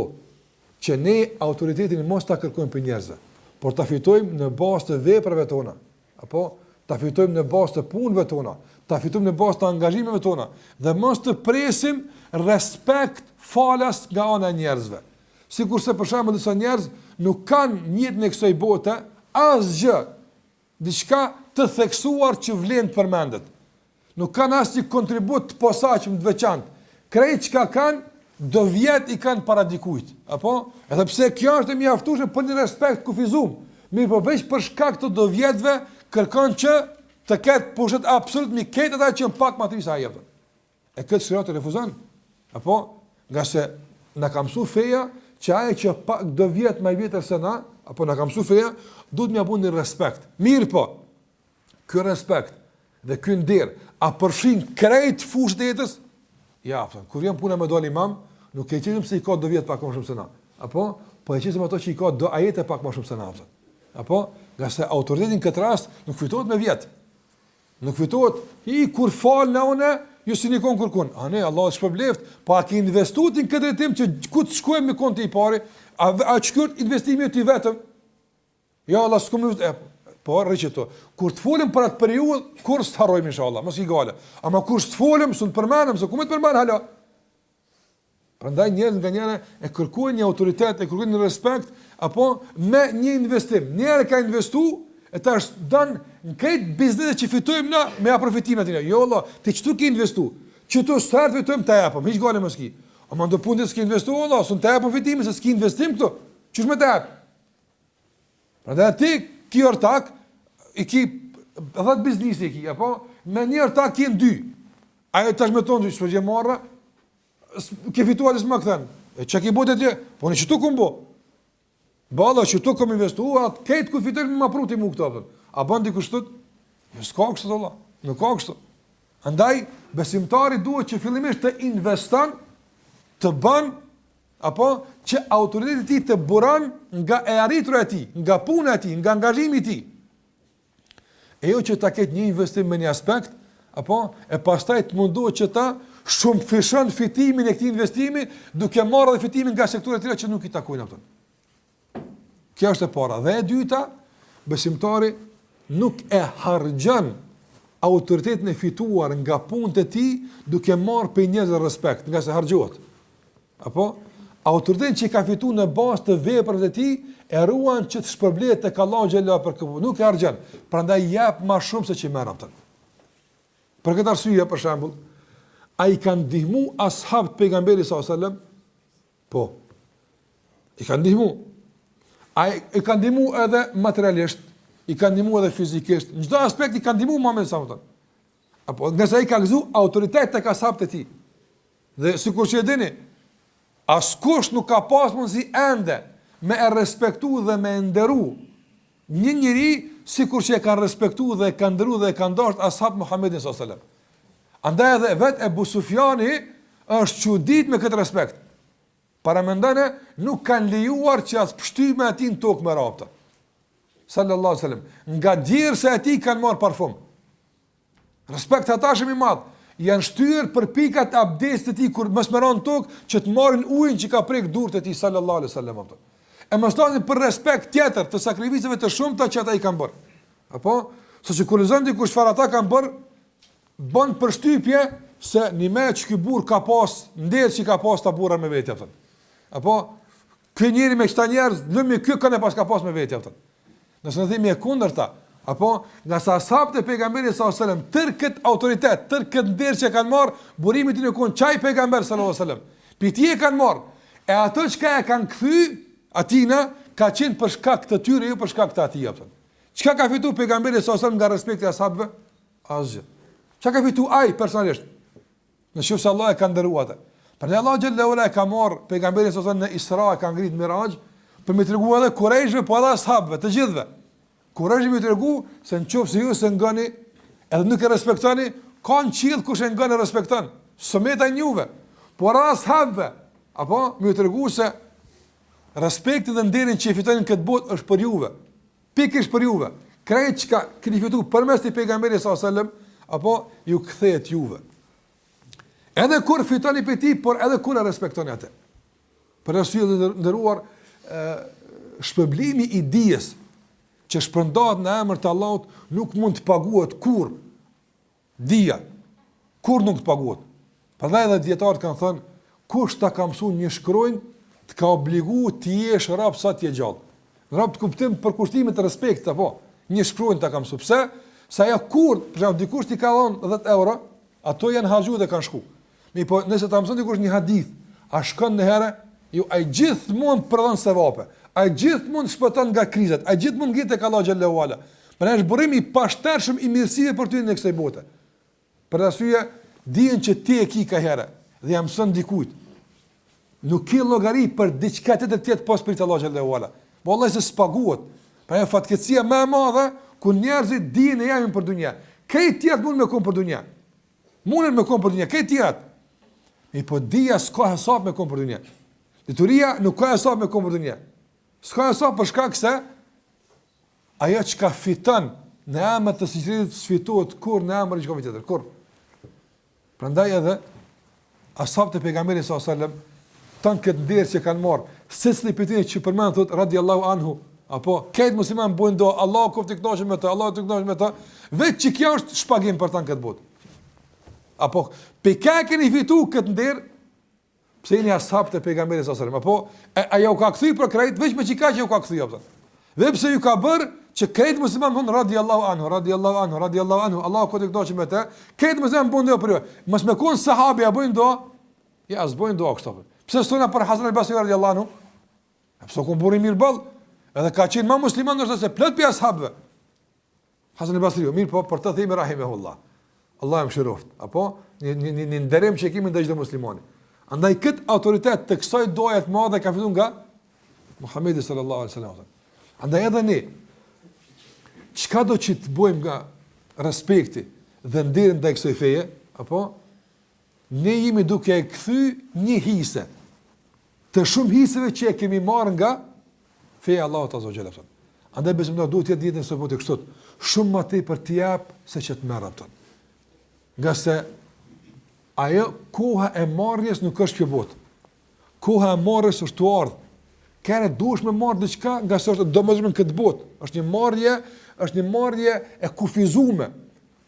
[SPEAKER 1] që ne autoritetin mos ta kërkojmë për njerëzve, por ta fitojmë në bazë të veprave tona, apo ta fitojmë në bazë të punëve tona, ta fitojmë në bazë të angazhimeve tona, dhe mos të presim respekt falas nga ana e njerëzve. Sikurse për shembull disa njerëz nuk kanë në jetën e kësaj bote asgjë, diçka të theksuar që vlen të përmendet. Nuk kanë asnjë kontribut të posaçëm të veçantë. Krejt çka kanë do vjet i kanë para dikujt, apo? Edhe pse kjo është e mjaftueshme për një respekt kufizum, mirë po veç për shkak të do vjetëve kërkon që të ketë pushtet absolut mi ketë ata që në pak më të visa jepën. E këtë shërat të refuzon, apo? Nga se në ka mësu feja që aje që pak do vjetë më vjetër se na, apo në ka mësu feja, duhet më japun një respekt. Mirë po, ky respekt dhe ky nder, a përfshin krejt fushët e jetës? Ja, kur vjen puna me dal imam, nuk e qesim se i ka do vjet pak më shumë se na. Apo, po e qesim ato që i ka do ajete pak më shumë se na. Apo, nga se autoritetin këtë rast nuk fitohet me vjet. Nuk fitohet i kur fal na unë, ju si nikon kërkon. A ne Allah shpërbleft, po a ke investuar në këtë drejtim që ku të shkojmë me konti i parë, a çkurt investimi ti vetëm? Ja Allah s'kum po rriçeto. Kur të folim për atë periudhë, kur s'harrojmë inshallah, mos i gale. Ama kur të folim, s'u përmendem se ku më të përmend hala. Prandaj njerëz nga njëra e kërkojnë një autoritet, e kërkojnë një respekt, apo me një investim. Njëra ka investuar, e tash don në këtë biznes që fitojmë na me aprofitimin aty. Jo Allah, ti çtu ke investuar. Çtu start fitojmë ta japim, hiç gale mos ki. Ama do punë s'ke investuar Allah, s'u ta japim profitimin se s'ke investim këtu. Çu më ta jap? Prandaj ti ki ortak, i ki 10 biznesi ki, apo me një ortak ki në 2. Ajo tash me tonë që gjë marra, ke fituar s'ma kthen. E çka ke bëu ti? Po në çtu kum bë. Balla çtu kum investuar, këtë ku fitoj më pruti më këto. A bën dikush tut? Jo s'ka kështu Allah. Nuk ka kështu. Andaj besimtari duhet që fillimisht të investon, të bën apo që autoriteti i tij të buron nga e arritura e tij, nga puna e tij, nga angazhimi i tij. E jo që ta ketë një investim me një aspekt, apo e pastaj të munduhet që ta shumë fishon fitimin e këtij investimi, duke marrë edhe fitimin nga sektorët e tjera që nuk i takojnë ato. Kjo është e para. Dhe e dyta, besimtari nuk e harxhon autoritetin e fituar nga punët e tij duke marrë për njerëz respekt, nga se harxhohet. Apo autoritetin që ka fituar në bazë të veprave të tij e ruan që të shpërblet tek Allahu xhallahu për këtë, nuk e harxhon. Prandaj jep më shumë se që merr atë. Për këtë arsye, për shembull, ai kanë ndihmu ashab të pejgamberit sallallahu alajhi wasallam? Po. I kanë ndihmu. Ai i kanë ndihmu edhe materialisht, i kanë ndihmu edhe fizikisht. Në çdo aspekt i kanë ndihmu Muhamedit sallallahu alajhi wasallam. Apo nëse ai ka gëzu autoritet tek ashabët e tij. Dhe sikur që e dini, askush nuk ka pas mundësi ende me e respektu dhe me nderu një njëri sikur që e kanë respektu dhe e kanë nderu dhe e kanë dashur ashab Muhammedin sallallahu alajhi wasallam. Andaj edhe vetë Ebu Sufjani është çudit me këtë respekt. Para mendane nuk kanë lejuar që as pështyme ati në tokë me rapta. Sallallahu alajhi wasallam. Nga djerse ati kanë marrë parfum. Respekt atashëm i madh. Janë shtyrë për pikat abdestit të tij kur mos merron tokë që të marrin ujin që ka prek durrët e tij sallallahu alaihi wasallam. E mos tani për respekt tjetër të sakrificave të shumta që ata i kanë bërë. Apo, saqë kur lezon dikush çfarë ata kanë bërë, bën përshtypje se një me që ky burr ka pas nder që ka pas ta burra me vetë atë. Apo ky njeri me këta njerëz, lëmi ky kanë pas ka pas me vetë atë. Nëse ne themi e kundërta, apo nga sa sahabët e pejgamberit sallallahu alajhi wasallam, tër kët autoritet, tër kët nder që kanë marr, burimi i tyre kon çaj pejgamber sallallahu alajhi wasallam. Piti e kanë marr. E ato çka e kanë kthy atina ka qenë për shkak të tyre, jo për shkak të atij atë. Çka ka fituar pejgamberi sallallahu alajhi wasallam nga respekti i ashabëve? Asgjë. Çka ka fituar ai personalisht? Në shuf se Allah e ka ndëruar atë. Për ne Allah xhallahu ala e ka marr pejgamberin sallallahu alajhi wasallam në Isra, ka ngrit Miraj, për me tregu edhe Kurajshve, po edhe ashabëve, të gjithëve. Kurajshve më tregu se nëse ju se ngani, edhe nuk e respektoni, kanë qiell kush e ngan e respekton. Someta juve. Por ashabëve, apo më tregu se respekti dhe nderin që e fitojnë këtë botë është për juve. Pikërisht për juve. Krejt çka keni fituar përmes të pejgamberit sallallahu alajhi wasallam, apo ju kthehet juve. Edhe kur fitoni për ti, por edhe kur e respektoni atë. Për arsye të nderuar, shpërblimi i dijes që shpërndahet në emër të Allahut nuk mund të paguhet kur. Dija kur nuk të paguhet. Prandaj edhe dietarët kanë thënë, kush ta ka mësuar një shkronjë, të ka obliguar të jesh rrap sa të je gjallë. Rrap të kuptim për kushtimin e respektit apo një shkronjë ta ka mësuar. Pse? Sa ajo kur, për shembull, dikush ti ka dhënë 10 euro, ato janë harxhuar dhe kanë shku. Mi po, nëse ta mëson dikush një hadith, a shkon në herë, ju ai gjithmonë prodhon sevape. Ai gjithmonë shpëton nga krizat, ai gjithmonë ngjitet tek Allahu xhallahu ala. Për është burimi i pashtershëm i mirësive për ty në kësaj bote. Për arsye, dijen që ti e ke ka herë dhe jam mëson dikujt. Nuk ke llogari për diçka tjetër pas për Allahu xhallahu ala. Vallahi se spaguhet. Pra ajo fatkeqësia më e madhe ku njerëzit dijen e jamin për dunja. Këj tjetër mund me kon për dunja. Mundën me kon për dunja, këj tjetër. I po dija s'ka hesab me kom për dunja. Dituria nuk ka hesab me kom për dunja. S'ka hesab për shkak se ajo që ka fiton në emër të sinqeritetit sfitohet kur në emër i çka tjetër. Kur. Prandaj edhe ashabët e pejgamberit sallallahu alajhi wasallam tan këtë nder që kanë marrë, secili prej tyre që përmend thot radiallahu anhu, apo këtë musliman bojnë do, Allahu qoftë i kënaqur me të, Allahu të kënaqur me të, vetë që kjo është shpagim për tan këtë botë. Apo pe ka keni fitu këtë nder, pse jeni ashabët e pejgamberit sallallahu alajhi wasallam, apo ajo ka kthy për krejt, veç me çka që u ka kthy apo. Dhe pse ju ka bër që krejt musliman thon radiallahu anhu, radiallahu anhu, radiallahu anhu, Allahu qoftë i kënaqur me të, krejt musliman bën do për ju. Mos me kon sahabe apo bojnë do, ja as bojnë do kështu. Pse stona për Hasan al-Basri radiallahu anhu? Pse ku buri mirë ball, edhe ka qenë më musliman ndoshta se plot pi ashabëve. Hasan al-Basri, mirë po për të themi rahimehullah. Allah më shëroft, apo një nderim që kemi ndaj çdo muslimani. Andaj kët autoritet të kësaj doje të madhe ka fituar nga Muhamedi sallallahu alaihi wasallam. Andaj edhe ne çka do që të bëjmë nga respekti dhe nderi ndaj kësaj feje, apo ne jemi duke e kthy një hise të shumë hiseve që e kemi marrë nga feja Allahut azza wa jalla. Andaj besimtar duhet të jetë së votë kështu, shumë më tepër të jap se që të merr atë. Nga se ajo koha e marrjes nuk është kjo botë. Koha e marrjes është të ardhë. Kene dush me marrë diçka nga se është domosdoshme në këtë botë. Është një marrje e kufizume.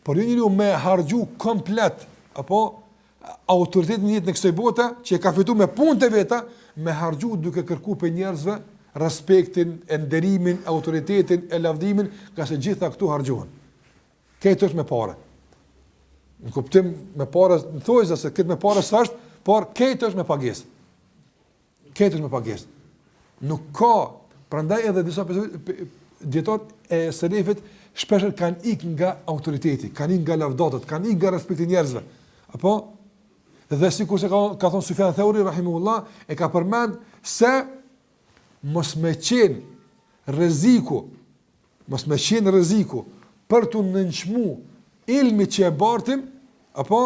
[SPEAKER 1] Por ju njëri me harxhu komplet, apo autoritetin jetë në kësaj bote, që e ka fitu me punë të veta, me harxhu duke kërku për njerëzve respektin, e nderimin, autoritetin, e lavdimin, nga se gjitha këtu harxhohen. Këtë është me pare. Në kuptim me parë, në thojë se këtë me parë s'është, por këtë është me pagesë. Këtë është me pagesë. Nuk ka, prandaj edhe disa dietarë e selefit shpesh kanë ikë nga autoriteti, kanë ikë nga lavdatët, kanë ikë nga respekti njerëzve. Apo dhe sikur se ka thonë Sufjan Thauri rahimahullah, e ka përmend se mos me qenë rreziku për të nënçmu ilmi që e bartim, apo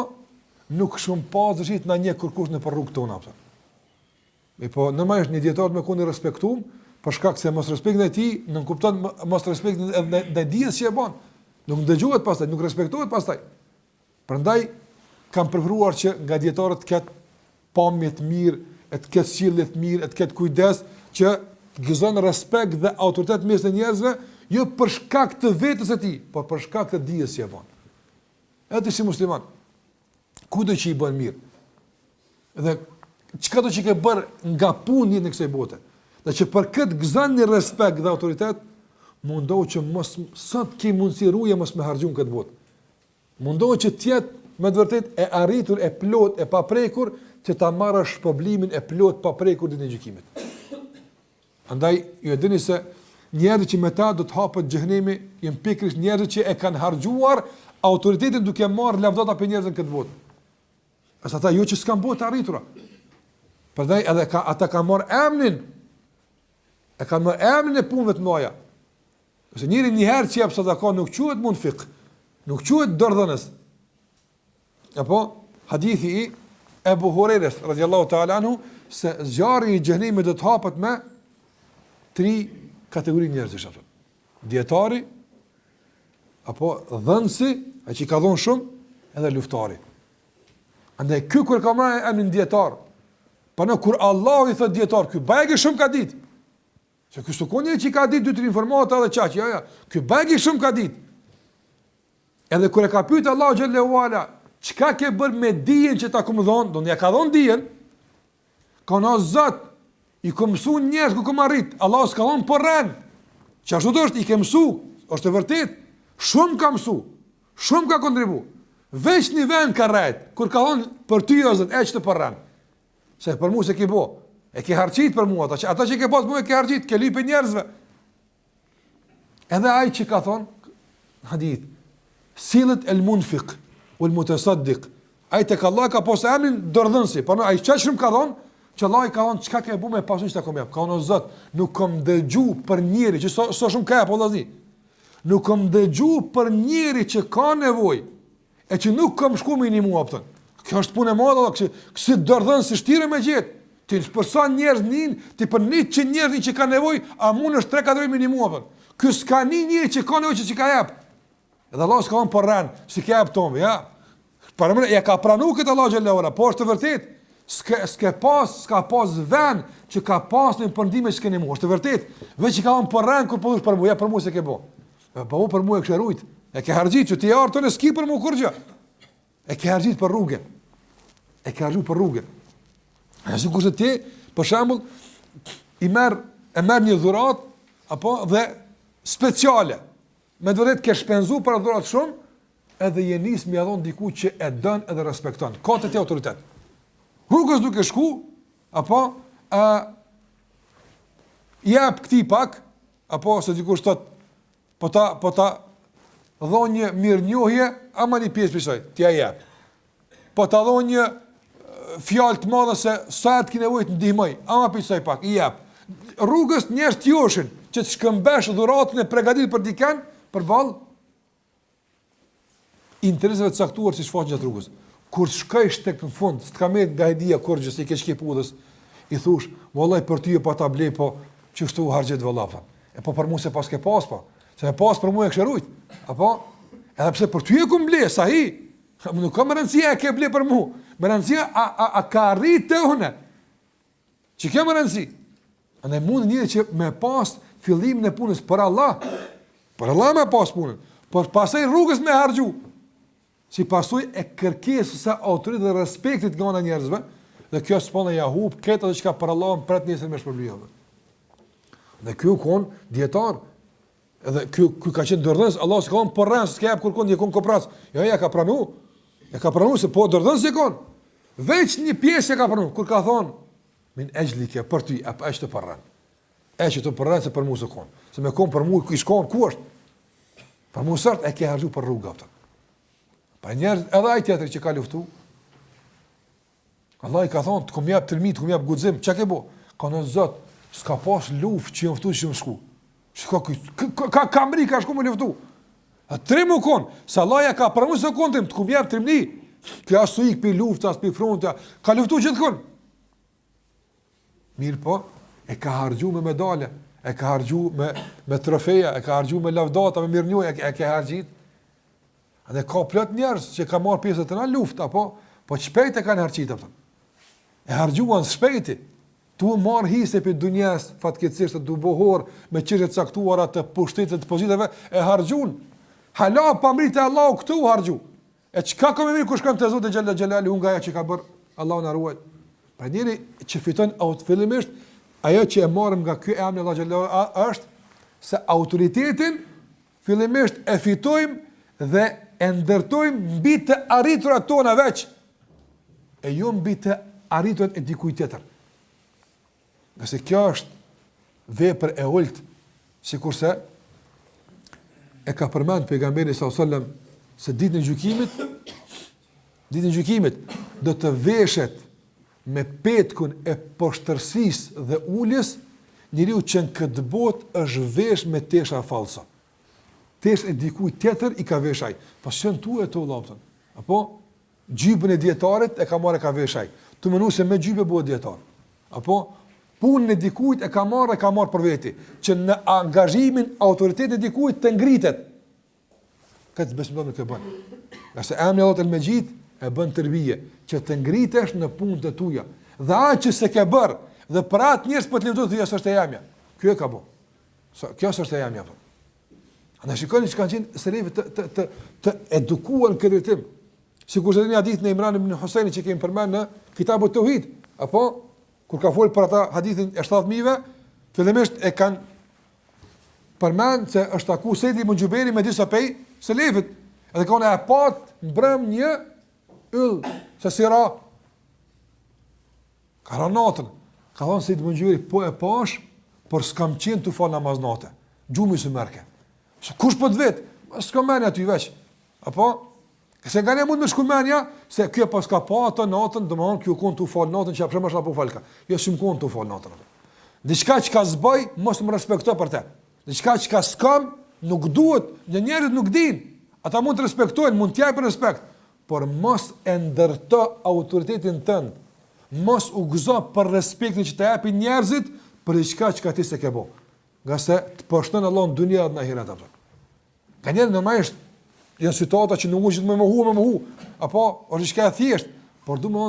[SPEAKER 1] nuk shumë pazëshit në një kërkush në për rrugë tona. Po, normalisht një dietar me koni respektum, për shkak se mos respektin e tij, nuk kupton mos respektin ndaj dijes që e bën. Nuk dëgjohet pastaj, nuk respektohet pastaj. Prandaj kam preferuar që nga dietarët të ketë pamje të mirë, të ketë sjellje të mirë, të ketë kujdes që të gëzon respekt dhe autoritet mes të njerëzve, jo për shkak të vetes së tij, por për shkak të dijes që e bën. edhe ti si musliman, kudo që i bën mirë, dhe çka do që ke bërë nga punë në kësaj bote, dhe që për këtë gëzon një respekt dhe autoritet, mundohu që mos sot ke mundësi ruje mos me harxhun këtë botë. Mundohu që të jetë me të vërtet e arritur, e plot, e paprekur, që ta marrësh shpërblimin e plot paprekur ditën e gjykimit. Andaj ju e dini se njerëzit që me ta do të hapet xhehenemi, janë pikërisht njerëzit që e kanë harxhuar autoritetin duke marrë lavdata për njerëzën këtë botë. Asa ata jo që s'kan botë arritura. Prandaj edhe ata kanë marrë emrin. E kanë marrë emrin e punëve të mëdha. Ose njëri një herë që jep sadaka nuk quhet munfik, nuk quhet dordhënës. Apo hadithi i Ebu Hurajres radhiyallahu ta'ala anhu se zjarri i xhenemit do të hapet me 3 kategori njerëzish apo. Dietari, apo dhënsi, ai që ka dhënë shumë, edhe luftari. Andaj ky kur ka marrë emrin dietar, po në kur Allahu i thot dietar, ky bajë shumë ka ditë. Se ky sukoni që ka ditë 2-3 informata edhe çaq, ja. Ky bajë shumë ka ditë. Edhe kur e ka pyetur Allahu xhallahu ala, çka ke bërë me dijen që ta kumë dhon, do ja ka dhon dijen. Kono Zot i ka mësuar njerëz ku kam arrit. Allahu s'ka dhon porran. Çashtu do është i ke mësuar, është e vërtet. Shumë ka mësuar, shumë ka kontribuar. Veç një vend ka rrit, kur ka dhon për ty o Zot, eq të porran. Se për mua se ke bë. E ke harxhit për mua, ata që ke pas mua e ke harxhit, ke lypë njerëzve. Edhe ai që ka thon hadith, sillet el munfiq wal mutasaddiq. Ai tek Allah ka pas emrin dordhënsi, po ai çka shumë ka thon, që Allah i ka thon çka ke bë me pasunë që ta kom jap. Ka thon Zot, nuk kam dëgju për njëri që so shumë ka apo vllazni. Nuk kam dëgju për njëri që ka nevojë e që nuk kam shku me një mua pëtën. Kjo është punë e madhe, kësi dërdhën si shtire me gjithë. Ti për sa njerëz nin, ti për 100 njerëz që ka nevojë, a mund është 3-4 me një mua pëtën. Ky s'ka një njëri që ka nevojë që ka jap. Edhe Allah s'ka on porran, si ka jap tomë, ja. Para më ja ka pranuar këtë Allah xhallahu ala, po është vërtet. S'ka pas vend që ka pas në përndime që keni mua, është vërtet. Veç që ka on porran kur po thosh për mua, ja për mua se ke bë. Po për mua e kishë rujt. E ke harxhit që ti arton e ski për mua kur gjë. E ke harxhit për rrugën. E ke harxhit për rrugën. Ashtu kurse ti, për shembull, e merr një dhuratë apo dhe speciale. Me vërtet ke shpenzuar për dhuratë shumë, edhe je nis më dhon diku që e don edhe respekton. Ka të autoritet. Rrugës duke shku, apo jap këtij pak, apo se dikush thot po ta dhon një mirënjohje, ama një pjesë për saj, t'ja jep. Po ta dhon një fjalë të madhe se sa të ke nevojë të ndihmoj, ama për saj pak, i jep. Rrugës njerëz t'joshin që të shkëmbesh dhuratën e përgatitur për dikën, përballë interesave të caktuar si shfaqen gjatë rrugës. Kur shkojsh tek në fund, s'ka më gajdia kur gjë se ke shkip udhës, i thosh, vallai për ty po ta blej, po çështu harxhet vallapa. E po për mua se pas ke pas po. Se me pas për mua e kështë rujt. Apo? Edhe pse për ty e ku mble, sa hi. Nuk ka më rëndësia e ke ble për mu. Më rëndësia a ka rrit të une. Që ke më rëndësi. A ne mund njëri që me pas fillimin e punës për Allah. Për Allah me pas punën. Por pasaj rrugës me hargju. Si pasuj e kërkesë sa autorit dhe respektit nga nga njerëzve. Dhe kjo s'pone ja hub, këtë dhe që ka për Allah më pret njësër me shpërblijove. Dhe kjo konë djetarë. Edhe ky ka qenë dërdhënës, Allah s'ka on porran, s'ka jap kurkon jekon kopras. Jo, ja ka pranu. Ja ka pranu se po dërdhënës jekon. Veç një pjesë e ka pranu, kur ka thonë, min ejlike për ty, apo është të porran. Është të porran se për mua s'kon. Se me kon për mua ku i shkon, ku është? Për mua sart e ke harxhu për rrugë atë. Pa njerëz edhe ai tjetër që ka luftu. Allah i ka thonë, të kom jap tërmit, të kom jap guxim, çka ke bë? Ka në Zot, s'ka pas luftë që joftu që më shku. Shko ka kamri ka shku më luftu. A tremu kon, sa Allah ja ka pranuar se kontim të kumjap trimni. Kjo asu ik për lufta, as për fronta, ka luftu gjithkon. Mirë po, e ka harxhu me medale, e ka harxhu me trofeja, e ka harxhu me lavdata, me mirënjohje, e ka harxhit. A dhe ka plot njerëz që ka marr pjesë të na lufta, po shpejt e kanë harxhit ato. E harxhuan shpejti. Tu marr hise për dunjas, fatkeqësisht të dubohor me çështje të caktuara të pushtetit të pozitave e harxhun. Hala pa mrit e Allahu këtu harxhu. E çka ka më mirë kur shkon te Zoti xhalla xhelali nga ajo që ka bër Allahu na ruaj. Pra njëri që fiton fillimisht ajo që e marrim nga ky emri Allahu xhalla është se autoritetin fillimisht e fitojmë dhe e ndërtojmë mbi të arriturat tona veç, e jo mbi të arriturat e dikujt tjetër. Nëse kjo është vepër e ulët, sikurse e ka përmend pejgamberi sallallahu alajhi wasallam se ditën e gjykimit do të veshet me petkun e poshtërsisë dhe uljes njeriu që në këtë botë është vesh me tesha fallsa. Tesh e dikujt tjetër i ka veshaj. Po shën tu e to vllapton. Apo gjybën e dietarit e ka marrë ka veshaj. Tu mënu se me gjybë bëhet dietar. Apo punën e dikujt e ka marrë për veti, që në angazhimin autoritetit e dikujt të ngritet. Këtë besimtar nuk e bën. Nëse emri Allahut el-Mejid e bën tërbije që të ngritesh në punët e tua. Dhe atë që se ke bër, dhe për atë njerëz po të lëvizoj thjesht është e jamja. Ky e ka bën. Kjo është e jamja. Ana shikoni që kanë qenë selefët të edukuar në këtë rrymë. Sikur se në hadithin e Imran ibn Husainit që kemi përmendur në Kitabut Tauhid, apo kur ka folur për ata hadithin e 7000-ve, fillimisht e kanë përmend se është taku Sejdi ibn Xhuberi me disa pej selefët, edhe kanë e pat mbrëm një yll se sira karanatën. Ka thonë Sejdi ibn Xhuberi, po e pash, por s'kam qenë të fal namaz natë. Gjumi së mërke. Kush po të vetë? S'ka menja ty veç. Apo? Se nga ne mund me shkumenja, se kjo pas ka pa atë natën, dhe më hanë kjo konë të falë natën, që apëshem është apo falka. Jo, si më konë të falë natën. Diçka që ka zbaj, mos më respekto për te. Diçka që ka skam, nuk duhet, në njerët nuk din. Ata mund të respektojnë, mund t'jaj për respekt. Por mos e ndërto autoritetin tënë. Mos u gëzo për respektin që të japi njerëzit, për diçka që ka ti se ke bo. Nga se të pështën Allah në dunia dhe në ahiret. Ka njerë normalisht, janë situata që nuk është me mëhu, apo është shka e thjesht, por du më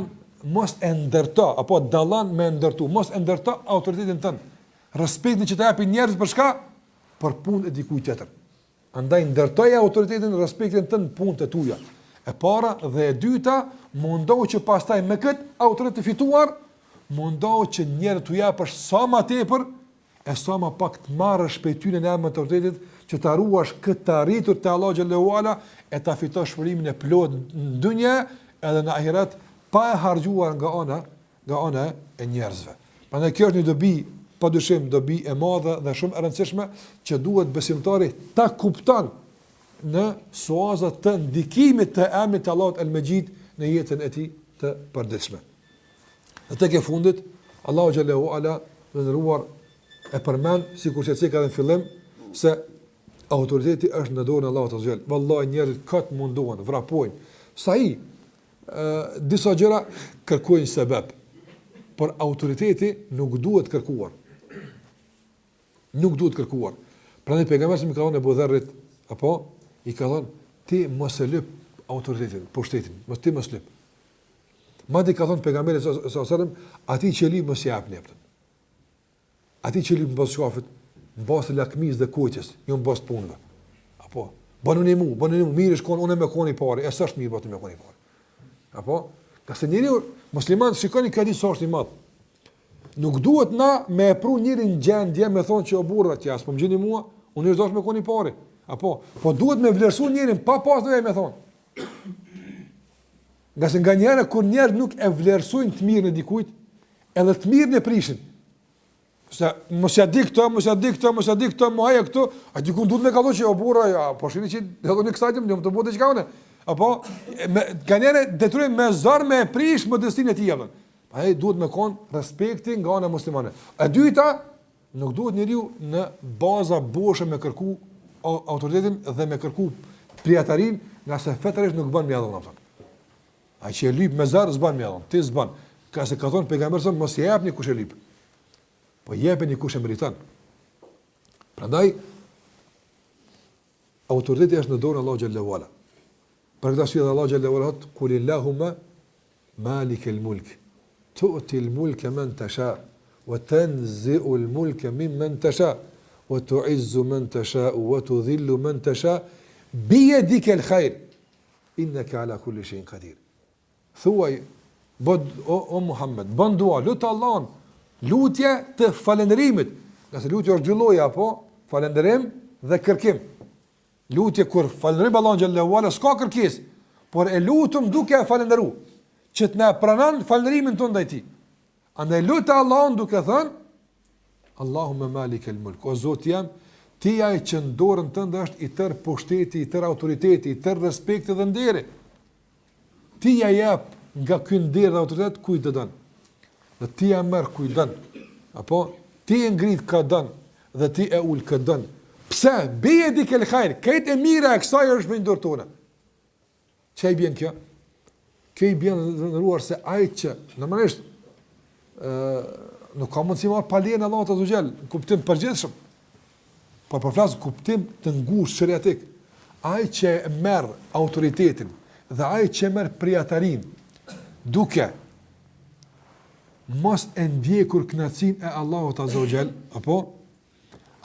[SPEAKER 1] mos e ndërta, apo dalan me ndërtu, mos e ndërta autoritetin tënë. Respektin që të japi njerëz për shka? Për punë e dikuj tjetër. Andaj ndërtoja autoritetin, respektin tënë punë të tuja. E para dhe e dyta, mundohu që pastaj me këtë autoritet të fituar, mundohu që njerëz të japësh sa ma tepër, e sa ma pak të marrësh prej tyre në emër të autoritetit, që të arruash këtë të arritur të Allah xhallahu ala, e ta fitosh shpërimin e plot në dynjë edhe në ahiret, pa e harxhuar nga ana e njerëzve. Prandaj kjo është një dobi, padyshim dobi e madhe dhe shumë e rëndësishme që duhet besimtari ta kupton në suazat të ndikimit të emrit të Allahut el-Mejid në jetën e tij të përditshme. Dhe tek e fundit, Allahu xhallahu ala dhe ndëruar e përmend, sikur që ka në fillim, se autoriteti është në dorën e Allahut azza wajal. Wallahi njerëzit këtë munduan, vrapojnë. Sahi disa gjëra kërkojnë sebeb, por autoriteti nuk duhet kërkuar. Nuk duhet kërkuar. Prandaj pejgamberi më ka thënë Abu Dharrit, apo i ka thënë ti mos e lëp autoritetin, pushtetin, mos ti mos lëp. Madje ka thënë pejgamberi sallallahu alajhi wasallam, atij që lip mos i japni. Atij që lip mbas shkafit, mbas lakmis dhe koqës, jo mbas punëve. Apo, bënuni mu, mirë shkon, unë me koni parë, e s'është mirë bëti me koni parë. Apo, ka se njëri musliman, shikoni ka di sa është i madh. Nuk duhet na me e pru njëri në gjendje me thonë që o burra tja, s'po më gjeni mua, unë është dash me koni parë. Apo, po duhet me vlerësu njërin, pa pas dhe me thonë. Nga se nga njëre, kur njerë nuk e vlerësujnë të mirën e dikujt, edhe të mirën e prishin. Se mos ja di këto, më haja këto, a dikun duhet me kallu që o burra, ja, po shini që edhe në kësajtëm, një më të bote që ka une. Apo, ka njëre detrujnë me zarë me prish më destinë e ti jepën. Pa e duhet me konë respekti nga anë e muslimane. E dyta, nuk duhet njeriu në baza boshe me kërku autoritetin dhe me kërku prijatarin, nga se fetërisht nuk bën mjadon. A që e lyp me zarë, zban mjadon, ti zban. Ka se ka thonë pejgamberësën, mos je jep një kush e lyp. Po jepe një kush e meriton. Prandaj autoriteti është në dorën e Allahut xhallahu ala. Për këtë arsye Allahu xhallahu ala thot: "Kulillahumma malikal mulk, tu'ti al-mulka man tasha, wa tanzi'u al-mulka mimman tasha, wa tu'izzu man tasha, wa tudhillu man tasha, bi yadika al-khair, innaka ala kulli shay'in qadir. Thuaj, o Muhammed, bën dua, lut Allahun, lutje të falënderimit. Nëse lutja është dy lloje apo falënderim dhe kërkim. Lutje kur falënderim Allahun xhallahu ala s'ka kërkesë, por e lutum duke e falënderuar, që të na pranon falënderimin tonë ndaj tij. Andaj lutë Allahun duke thënë Allahumma malikal mulk, o Zot jam, ti ai që në dorën tënde është i tërë pushteti, i tërë autoriteti, i tërë respekti dhe nderi. Ti ja jep nga ky nder dhe autoritet kujt të don. Dhe ti ja merr kujt don. Apo ti e ngrit ka don dhe ti e ul ka don. Pse? Bie dikel khair, këtë e mira e kësaj është në dorë tona. Çai bën kjo? Kjo i bën ndëruar se ai që normalisht nuk ka mundësi marrë palien Allah të zugjel, në kuptim përgjithshëm, por për flasë kuptim të ngushtë shëriatik, ai që merë autoritetin dhe ai që merë prijatarin, duke mos e ndjekur kënaqësinë e Allahut të zugjel, apo,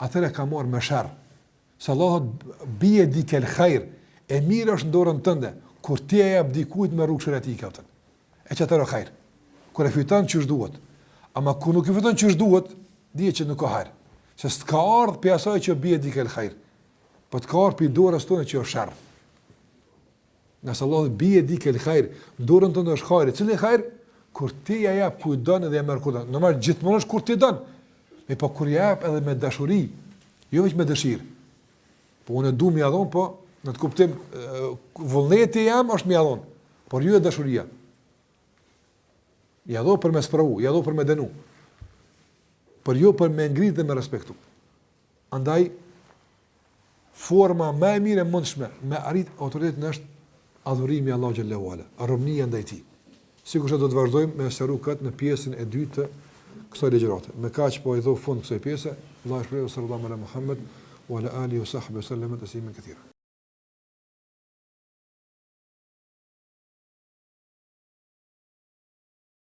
[SPEAKER 1] atëre ka marrë me sherr. Se Allah bie dikel khair, e mirë është në dorën tënde, kur ti e jap dikujt me rrugë shëriatike atë. E që atëre khair. Kur e fiton ç'është duhet. Ama kur nuk e fiton ç'është duhet, dije që nuk ka hajër. Se s'ka ardhur për asaj që bie dikel khair. Po të ka ardhur për dorës tonë që është sherr. Nëse Allah bie dikel khair, dorën tonë është hajër. Cili hajër? Kur ti ja jap kujt don dhe e merr kujt don. Normal gjithmonë është kur ti don. Me po kur jap edhe me dashuri, jo vetëm me dëshirë. Po unë du më ia dhon, po në të kuptim vullneti jam është më ia dhon. Por jo dashuria. Ja do për me spravu, ja do për me denu. Por jo për me ngrit dhe me respektu. Andaj, forma më e mire mundshme me arrit autoritetin është adhurimi Allah xhallahu ala, robnia ndaj tij. Sigurisht do të vazhdojmë me sqaru këtë në pjesën e dytë të kësaj ligjërate. Me kaq po i dho fund kësaj pjese. Allah shpëlojë sallallahu alaihi Muhammed wa ala alihi wa sahbihi sallam taslimen katira.